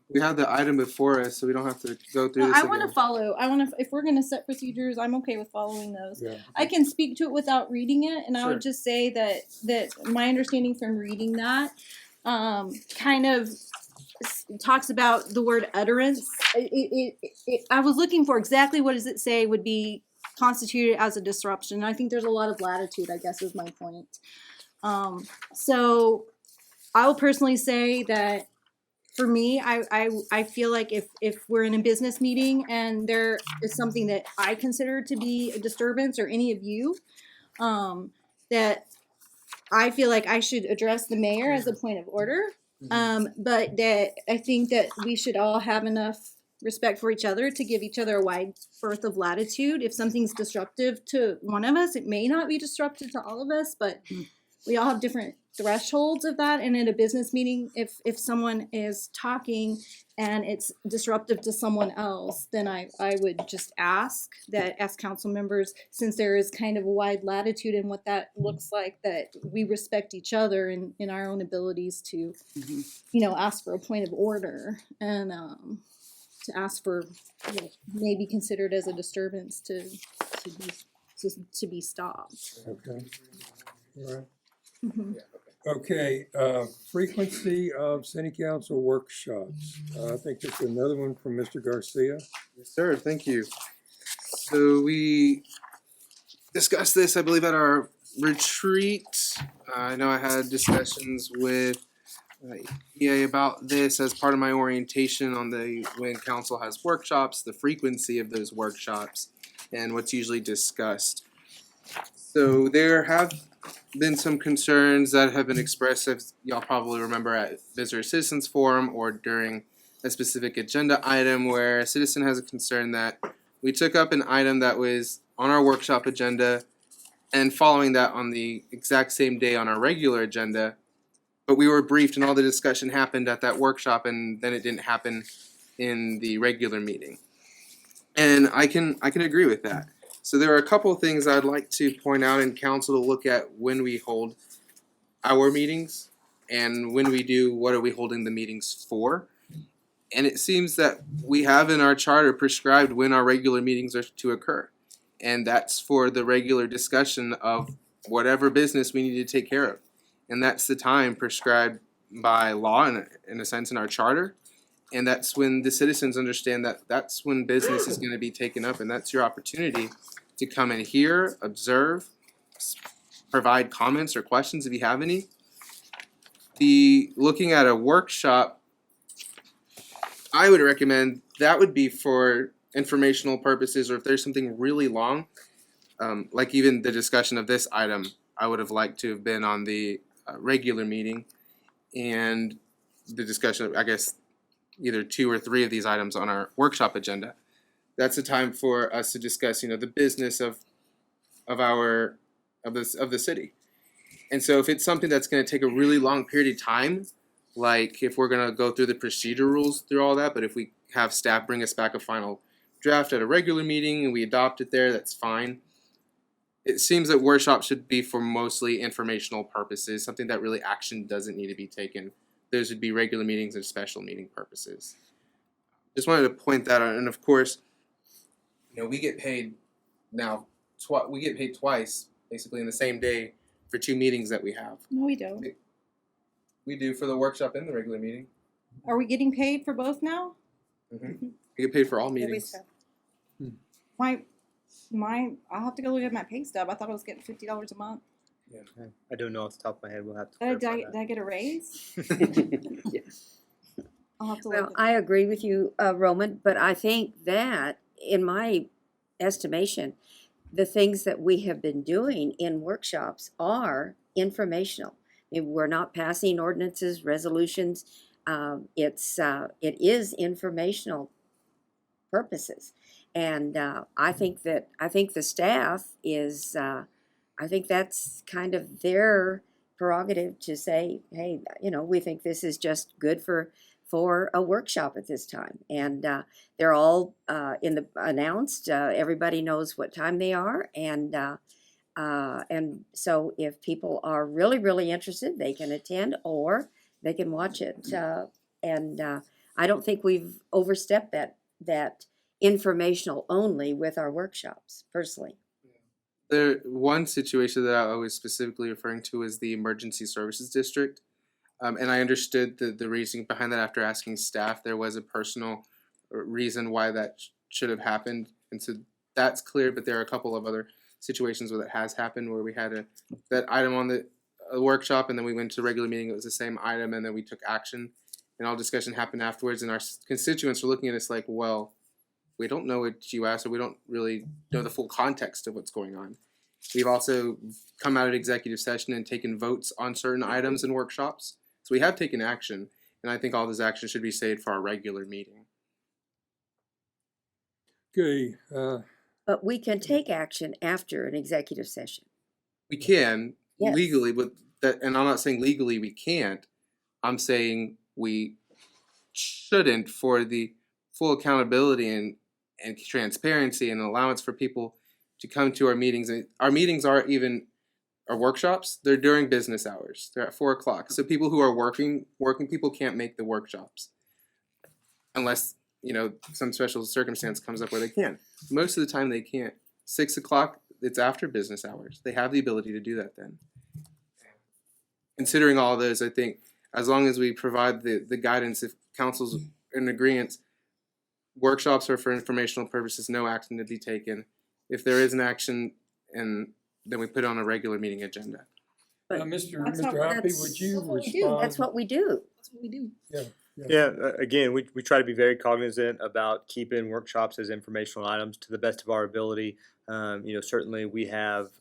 we have the item before us, so we don't have to go through No, this I again. want to follow. I want to. If we're going to set procedures, I'm okay with following those. yeah. I can speak to it without reading it, and I Sure. would just say that my understanding from reading that kind of talks about the word utterance. I was looking for exactly what does it say would be constituted as a disruption. I think there's a lot of latitude, I guess, is my point. So I will personally say that for me, I feel like if we're in a business meeting and there is something that I consider to be a disturbance, or any of you, that I feel like I should address the mayor as a point of order. But that I think that we should all have enough respect for each other to give each other a wide berth of latitude. If something's disruptive to one of us, it may not be disruptive to all of us, but we all have different thresholds of that. And in a business meeting, if someone is talking and it's disruptive to someone else, then I would just ask that as council members, since there is kind of a wide latitude in what that looks like, that we respect each other in our own abilities to, ask for a point of order and to ask for what may be considered as a disturbance to be stopped. Okay. All right. Mhm. Okay, frequency of city council workshops. I think it's another one from Mr. Garcia. Yes, sir. Thank you. So we discussed this, I believe, at our retreat. I know I had discussions with EA about this as part of my orientation on when council has workshops, the frequency of those workshops, and what's usually discussed. So there have been some concerns that have been expressed, as y'all probably remember, at Visitor Citizens Forum or during a specific agenda item where a citizen has a concern that we took up an item that was on our workshop agenda and following that on the exact same day on our regular agenda, but we were briefed and all the discussion happened at that workshop and then it didn't happen in the regular meeting. And I can agree with that. So there are a couple of things I'd like to point out in council to look at when we hold our meetings and when we do, what are we holding the meetings for? And it seems that we have in our charter prescribed when our regular meetings are to occur. And that's for the regular discussion of whatever business we need to take care of. And that's the time prescribed by law in a sense in our charter. And that's when the citizens understand that that's when business is going to be taken up, and that's your opportunity to come and hear, observe, provide comments or questions if you have any. Looking at a workshop, I would recommend that would be for informational purposes, or if there's something really long, like even the discussion of this item, I would have liked to have been on the regular meeting, and the discussion of, I guess, either 2 or 3 of these items on our workshop agenda. That's a time for us to discuss, the business of the city. And so if it's something that's going to take a really long period of time, like if we're going to go through the procedure rules through all that, but if we have staff bring us back a final draft at a regular meeting and we adopt it there, that's fine. It seems that workshops should be for mostly informational purposes, something that really action doesn't need to be taken. Those would be regular meetings and special meeting purposes. Just wanted to point that out, and of course, we get paid now. We get paid twice, basically in the same day, for 2 meetings that we have. No, we don't. We do for the workshop and the regular meeting. Are we getting paid for both now? We get paid for all Every meetings. step. I'll have to go look at my pay stub. I thought I was getting $50 a month. I don't know off the top of my head. We'll have to Did clarify I get a raise? Yes. I'll have to Well, look. I agree with you, Roman, but I think that, in my estimation, the things that we have been doing in workshops are informational. I mean, we're not passing ordinances, resolutions. It is informational purposes. And I think the staff is, I think that's kind of their prerogative to say, hey, we think this is just good for a workshop at this time. And they're all announced. Everybody knows what time they are. And so if people are really, really interested, they can attend or they can watch it. And I don't think we've overstepped that informational only with our workshops, personally. One situation that I was specifically referring to is the emergency services district. And I understood the reasoning behind that after asking staff. There was a personal reason why that should have happened. And so that's clear, but there are a couple of other situations where that has happened, where we had that item on the workshop and then we went to the regular meeting, it was the same item, and then we took action. And all discussion happened afterwards, and our constituents were looking at us like, well, we don't know what you asked, or we don't really know the full context of what's going on. We've also come out of executive session and taken votes on certain items in workshops. So we have taken action, and I think all those actions should be saved for our regular meeting. Okay, But we can take action after an executive session. We can Yes. legally, but that, and I'm not saying legally we can't. I'm saying we shouldn't, for the full accountability and transparency and allowance for people to come to our meetings. And our meetings aren't even our workshops. They're during business hours. They're at 4:00. So people who are working people can't make the workshops unless, some special circumstance comes up where they can. Most of the time they can't. 6:00, it's after business hours. They have the ability to do that then. Considering all those, I think as long as we provide the guidance, if council's in agreement, workshops are for informational purposes, no action to be taken. If there is an action, and then we put it on a regular meeting agenda. Mr. That's how- Hoppy, would you That's what we do. respond? That's what we do. That's what we do. Yeah, again, we try to be very cognizant about keeping workshops as informational items to the best of our ability. Certainly we have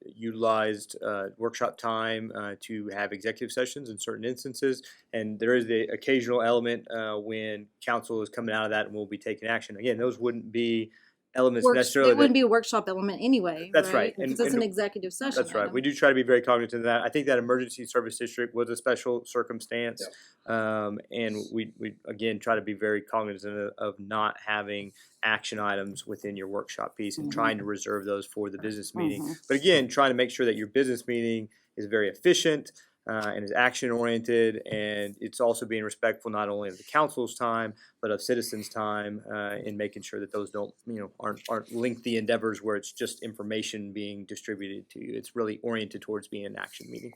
utilized workshop time to have executive sessions in certain instances, and there is the occasional element when council is coming out of that and we'll be taking action. Again, those wouldn't be elements necessarily. It wouldn't be a workshop element anyway. That's right. Because And- it's an and- executive session. That's right. item. We do try to be very cognizant of that. I think that emergency service district was a special circumstance. And we again try to be very cognizant of not having action items within your workshop piece and trying to reserve those for the business meeting. But again, trying to make sure that your business meeting is very efficient and is action oriented, and it's also being respectful not only of the council's time but of citizens' time in making sure that those don't aren't lengthy endeavors where it's just information being distributed to you. It's really oriented towards being an action meeting.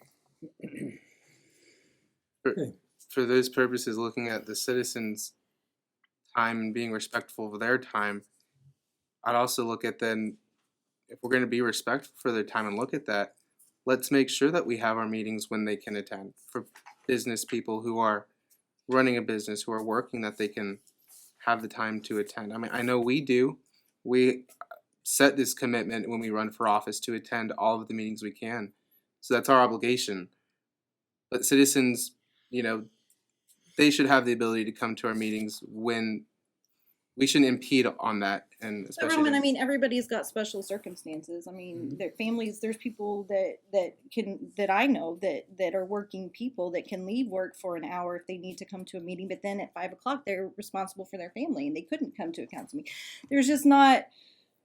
For those purposes, looking at the citizens' time and being respectful of their time, I'd also look at then, if we're going to be respectful for their time and look at that, let's make sure that we have our meetings when they can attend. For business people who are running a business, who are working, that they can have the time to attend. I mean, I know we do. We set this commitment when we run for office to attend all of the meetings we can. So that's our obligation. But citizens, they should have the ability to come to our meetings when we shouldn't impede on that. And But especially Roman, then- I mean, everybody's got special circumstances. I mean, their families. There's people that I know that are working people that can leave work for an hour if they need to come to a meeting. But then at 5:00, they're responsible for their family and they couldn't come to a council meeting. There's just not.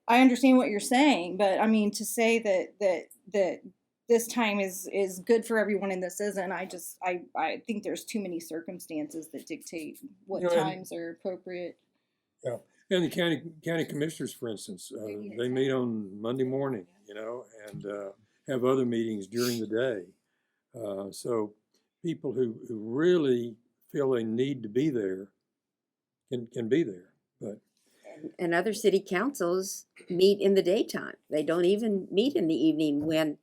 I understand what you're saying, but I mean, to say that this time is good for everyone and this isn't. I think there's too many circumstances that dictate what And- times are appropriate. And the county commissioners, for instance, they meet on Monday morning, and have other meetings during the day. So people who really feel they need to be there can be there, but. And other city councils meet in the daytime. They don't even meet in the evening when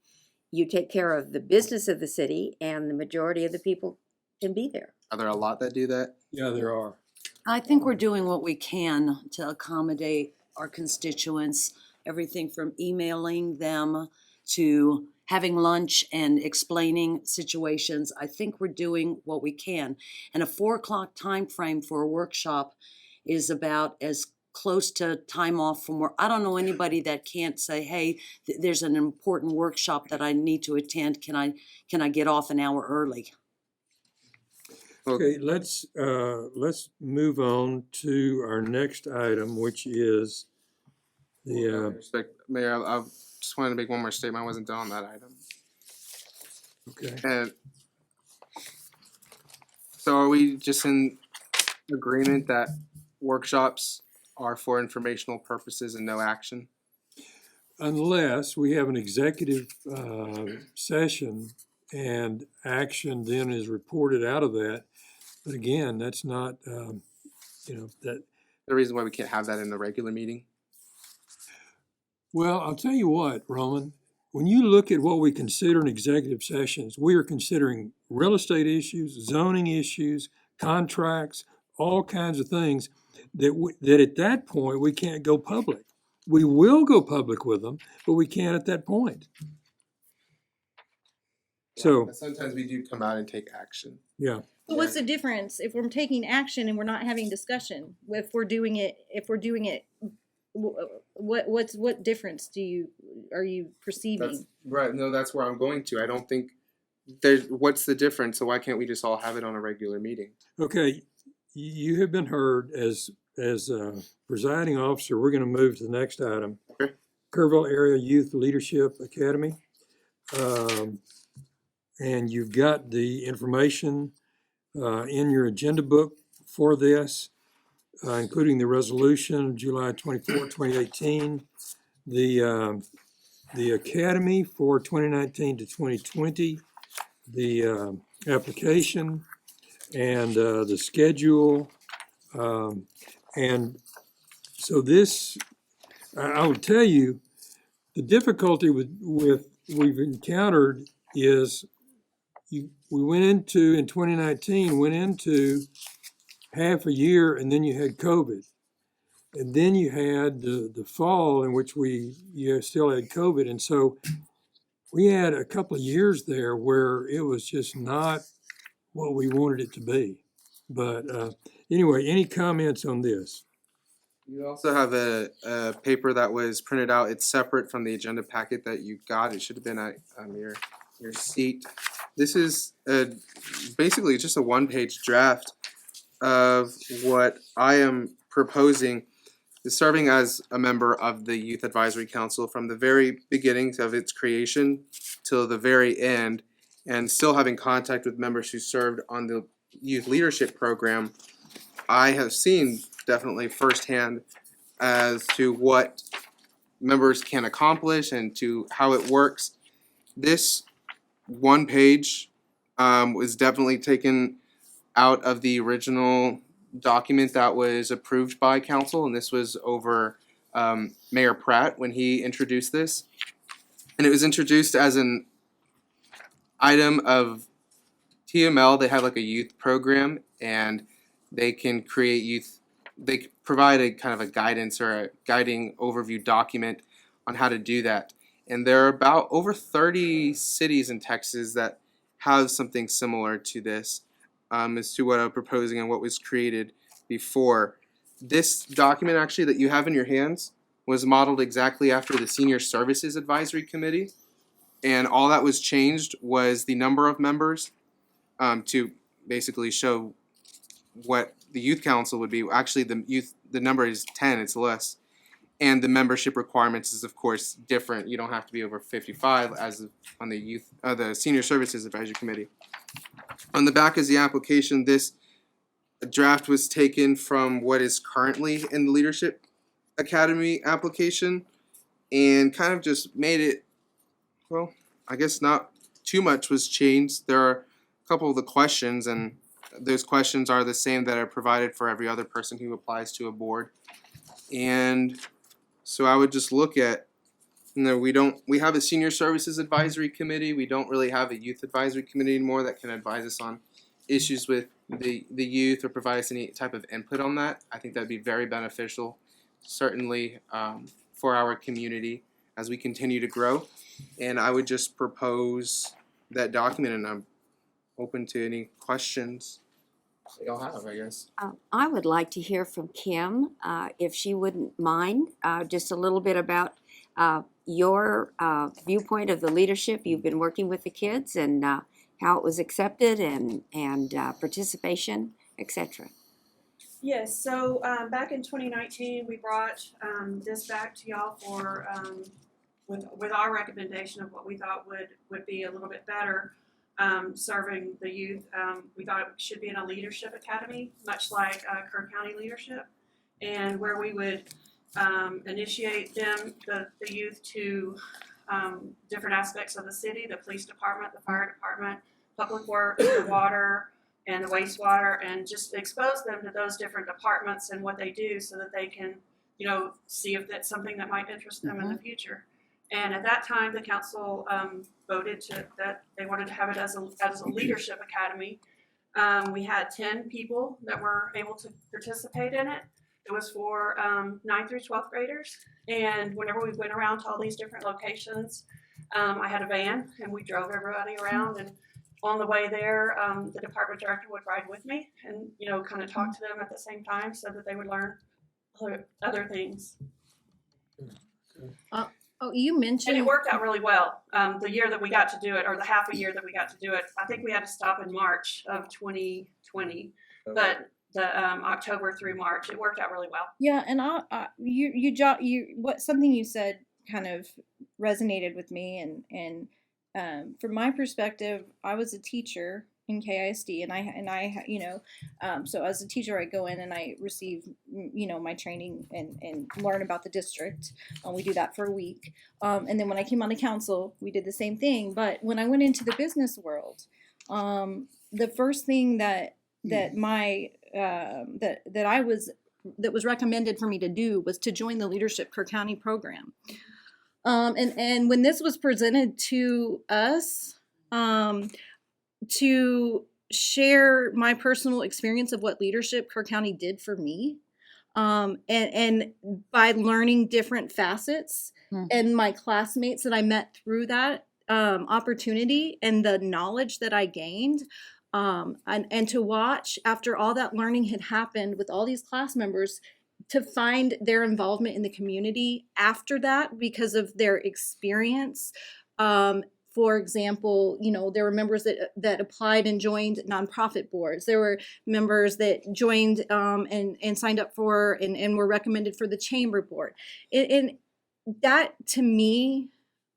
you take care of the business of the city and the majority of the people can be there. Are there a lot that do that? Yeah, there are. I think we're doing what we can to accommodate our constituents, everything from emailing them to having lunch and explaining situations. I think we're doing what we can. And a 4 o'clock time frame for a workshop is about as close to time off from work. I don't know anybody that can't say, hey, there's an important workshop that I need to attend. Can I get off an hour early? Okay, let's move on to our next item, which is the, Respect, Mayor, I just wanted to make one more statement. I wasn't done on that item. okay. And so are we just in agreement that workshops are for informational purposes and no action? Unless we have an executive session and action then is reported out of that. But again, that's not, that, The reason why we can't have that in the regular meeting? well, I'll tell you what, Roman, when you look at what we consider in executive sessions, we are considering real estate issues, zoning issues, contracts, all kinds of things that at that point, we can't go public. We will go public with them, but we can't at that point. So, Sometimes we do come out and take action. yeah, But what's the difference if we're taking action and we're not having discussion? If we're doing it, what difference are you perceiving? That's right. No, that's where I'm going to. I don't think what's the difference? So why can't we just all have it on a regular meeting? okay, you have been heard as presiding officer. We're going to move to the next item. Okay. Kerrville Area Youth Leadership Academy. And you've got the information in your agenda book for this, including the resolution of July 24, 2018, the academy for 2019 to 2020, the application, and the schedule. And so this, I would tell you, the difficulty with we've encountered is we went into, in 2019, went into half a year and then you had COVID. And then you had the fall in which you still had COVID. And so we had a couple of years there where it was just not what we wanted it to be. But anyway, any comments on this? You also have a paper that was printed out. It's separate from the agenda packet that you got. It should have been on your seat. This is basically just a one-page draft of what I am proposing. Serving as a member of the Youth Advisory Council from the very beginnings of its creation till the very end, and still having contact with members who served on the youth leadership program, I have seen definitely firsthand as to what members can accomplish and to how it works. This one page was definitely taken out of the original document that was approved by council, and this was over Mayor Pratt when he introduced this. And it was introduced as an item of TML. They have like a youth program, and they can create youth, they provide a kind of a guidance or a guiding overview document on how to do that. And there are about over 30 cities in Texas that have something similar to this. As to what I'm proposing and what was created before. This document actually that you have in your hands was modeled exactly after the Senior Services Advisory Committee, and all that was changed was the number of members to basically show what the Youth Council would be. Actually, the number is 10, it's less. And the membership requirements is of course different. You don't have to be over 55 as on the Senior Services Advisory Committee. On the back is the application. This draft was taken from what is currently in the Leadership Academy application and kind of just made it, well, I guess not too much was changed. There are a couple of the questions, and those questions are the same that are provided for every other person who applies to a board. And so I would just look at, we have a senior services advisory committee. We don't really have a youth advisory committee anymore that can advise us on issues with the youth or provide us any type of input on that. I think that'd be very beneficial, certainly for our community as we continue to grow. And I would just propose that document, and I'm open to any questions that y'all have, I guess. I would like to hear from Kim, if she wouldn't mind, just a little bit about your viewpoint of the leadership. You've been working with the kids and how it was accepted and participation, etc. Yes, so back in 2019, we brought this back to y'all for with our recommendation of what we thought would be a little bit better serving the youth. We thought it should be in a leadership academy, much like Kerr County Leadership, and where we would initiate the youth to different aspects of the city, the police department, the fire department, public works, the water, and the wastewater, and just expose them to those different departments and what they do so that they can, see if that's something that might interest them in the future. And at that time, the council voted that they wanted to have it as a leadership academy. We had 10 people that were able to participate in it. It was for 9th through 12th graders. And whenever we went around to all these different locations, I had a van and we drove everybody around. And on the way there, the department director would ride with me and, kind of talk to them at the same time so that they would learn other things. Oh, you And mentioned. it worked out really well. The year that we got to do it, or the half a year that we got to do it, I think we had to stop in March of 2020, but the October through March, it worked out really well. Yeah, and something you said kind of resonated with me, and from my perspective, I was a teacher in KISD, and I so as a teacher, I go in and I receive, my training and learn about the district. We do that for a week, and then when I came on the council, we did the same thing. But when I went into the business world, the first thing that was recommended for me to do was to join the Leadership Kerr County program. And when this was presented to us, to share my personal experience of what Leadership Kerr County did for me, and by learning different facets and my classmates that I met through that opportunity and the knowledge that I gained, and to watch after all that learning had happened with all these class members, to find their involvement in the community after that because of their experience. For example, there were members that applied and joined nonprofit boards. There were members that joined and signed up for and were recommended for the chamber board. And that, to me,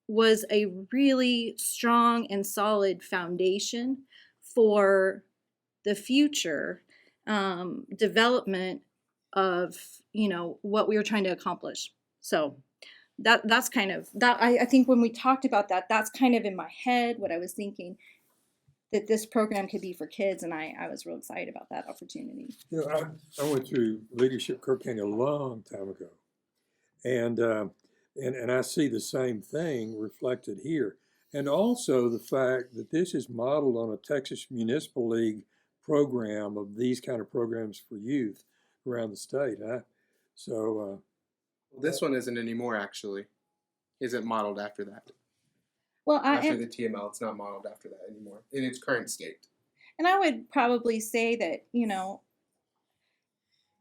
was a really strong and solid foundation for the future development of what we were trying to accomplish. So that's kind of that. I think when we talked about that, that's kind of in my head what I was thinking, that this program could be for kids, and I was real excited about that opportunity. I went through Leadership Kerr County a long time ago, and I see the same thing reflected here. And also the fact that this is modeled on a Texas Municipal League program of these kind of programs for youth around the state. This one isn't anymore, actually. Isn't modeled after that. Well, After the TML, it's not modeled after that anymore in its current state. and I would probably say that,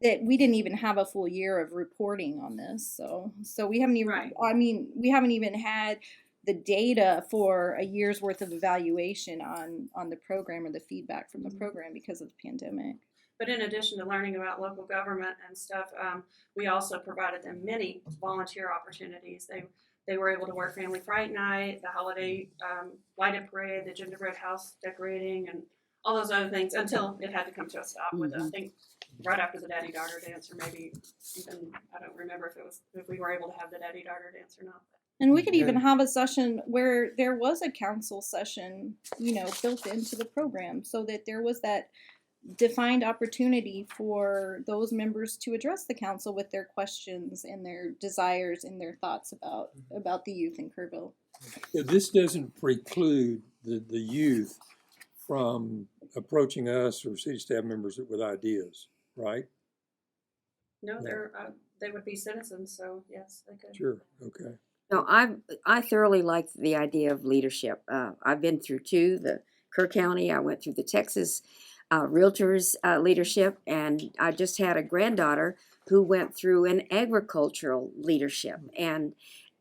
that we didn't even have a full year of reporting on this. So we haven't even, Right. we haven't even had the data for a year's worth of evaluation on the program or the feedback from the program because of the pandemic. But in addition to learning about local government and stuff, we also provided them many volunteer opportunities. They were able to work Family Fright Night, the holiday lighted parade, the gingerbread house decorating, and all those other things until it had to come to a stop with, I think, right after the daddy-daughter dance, or maybe even, I don't remember if we were able to have the daddy-daughter dance or not. And we could even And- have a session where there was a council session, built into the program so that there was that defined opportunity for those members to address the council with their questions and their desires and their thoughts about the youth in Kerrville. Yeah, this doesn't preclude the youth from approaching us or city staff members with ideas, right? No, they would be citizens, so yes, they could. Sure, okay. No, I thoroughly like the idea of leadership. I've been through the Kerr County. I went through the Texas Realtors leadership, and I just had a granddaughter who went through an agricultural leadership. And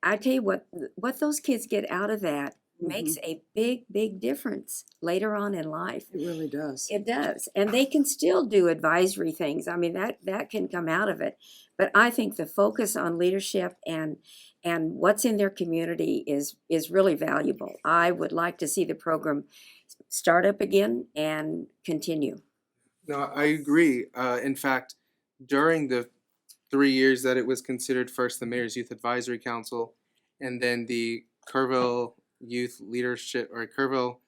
I tell you what those kids get out of that makes a big difference later on in life. It really does. It does. And they can still do advisory things. I mean, that can come out of it. But I think the focus on leadership and what's in their community is really valuable. I would like to see the program start up again and continue. No, I agree. In fact, during the 3 years that it was considered, first the Mayor's Youth Advisory Council, and then the Kerrville Youth Leadership or Kerrville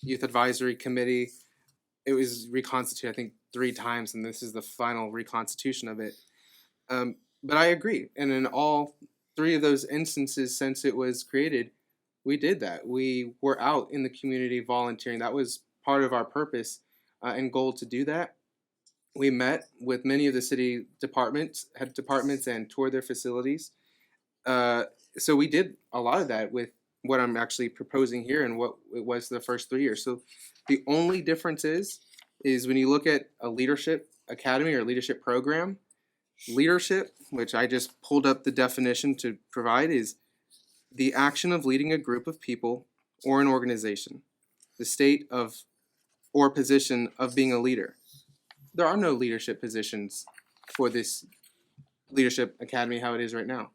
Youth Advisory Committee, it was reconstituted, I think, 3 times, and this is the final reconstitution of it. But I agree, and in all 3 of those instances since it was created, we did that. We were out in the community volunteering. That was part of our purpose and goal to do that. We met with many of the city head departments, and toured their facilities. So we did a lot of that with what I'm actually proposing here and what it was the first 3 years. So the only difference is when you look at a leadership academy or leadership program, leadership, which I just pulled up the definition to provide, is the action of leading a group of people or an organization, the state of or position of being a leader. There are no leadership positions for this leadership academy how it is right now.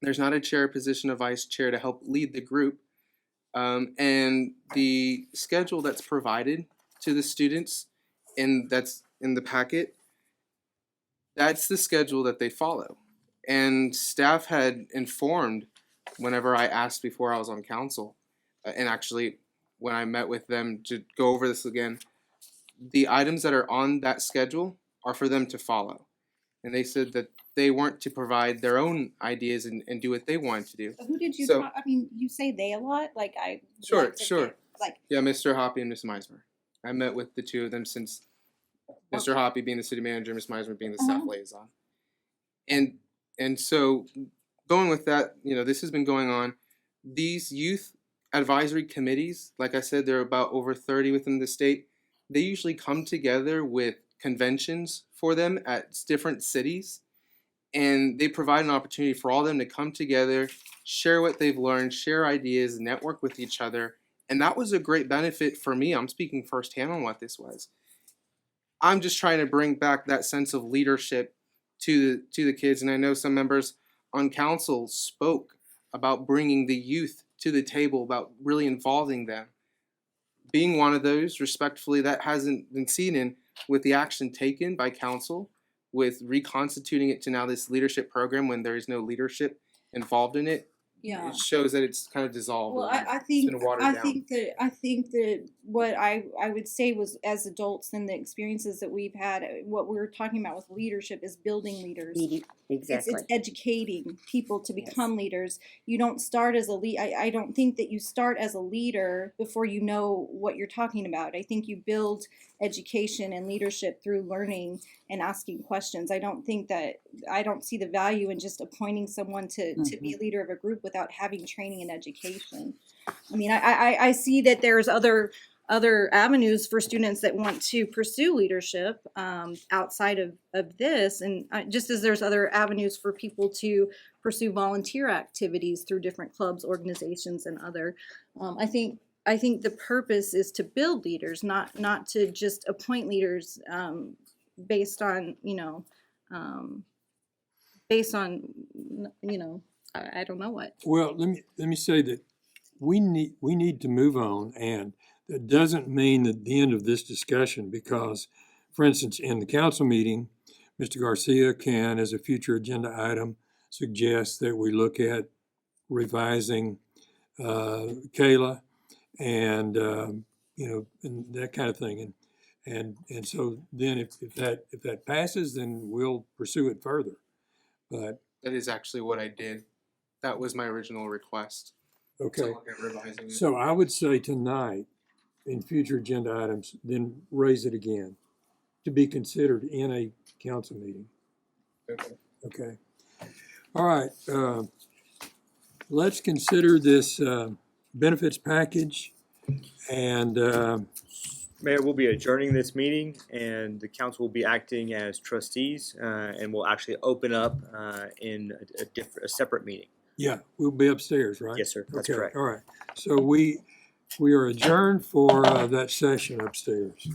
There's not a chair position, a vice chair to help lead the group. And the schedule that's provided to the students that's in the packet, that's the schedule that they follow. And staff had informed whenever I asked before I was on council, and actually when I met with them to go over this again, the items that are on that schedule are for them to follow. And they said that they weren't to provide their own ideas and do what they wanted to do. Who did you So- talk? I mean, you say they a lot. Like I. Sure, like to sure. get, Like Yeah, Mr. Hoppy and Ms. Meismer. I met with the 2 of them since Mr. Hoppy being the city manager, Ms. Meismer being the staff liaison. And so going with that, this has been going on. These youth advisory committees, like I said, there are about over 30 within the state. They usually come together with conventions for them at different cities, and they provide an opportunity for all of them to come together, share what they've learned, share ideas, network with each other. And that was a great benefit for me. I'm speaking firsthand on what this was. I'm just trying to bring back that sense of leadership to the kids, and I know some members on council spoke about bringing the youth to the table, about really involving them. Being one of those, respectfully, that hasn't been seen in with the action taken by council with reconstituting it to now this leadership program when there is no leadership involved in it. yeah. It shows that it's kind of dissolved. Well, and I it's think been watered I down. think that what I would say was, as adults and the experiences that we've had, what we're talking about with leadership is building leaders. Exactly. It's educating people to become leaders. You don't start as a lead. I don't think that you start as a leader before you know what you're talking about. I think you build education and leadership through learning and asking questions. I don't see the value in just appointing someone to be a leader of a group without having training and education. I mean, I see that there's other avenues for students that want to pursue leadership outside of this, and just as there's other avenues for people to pursue volunteer activities through different clubs, organizations, and other. I think the purpose is to build leaders, not to just appoint leaders based on I don't know what. Well, let me say that we need to move on, and that doesn't mean that the end of this discussion, because, for instance, in the council meeting, Mr. Garcia can, as a future agenda item, suggest that we look at revising Kayla and, and that kind of thing. And so then if that passes, then we'll pursue it further. But, That is actually what I did. That was my original request. To okay. look at revising it. So I would say tonight, in future agenda items, then raise it again to be considered in a council meeting. Okay. Okay. All right. Let's consider this benefits package and Mayor, we'll be adjourning this meeting, and the council will be acting as trustees, and we'll actually open up in a separate meeting. yeah, we'll be upstairs, right? Yes, sir, that's Okay, correct. all right. So we are adjourned for that session upstairs.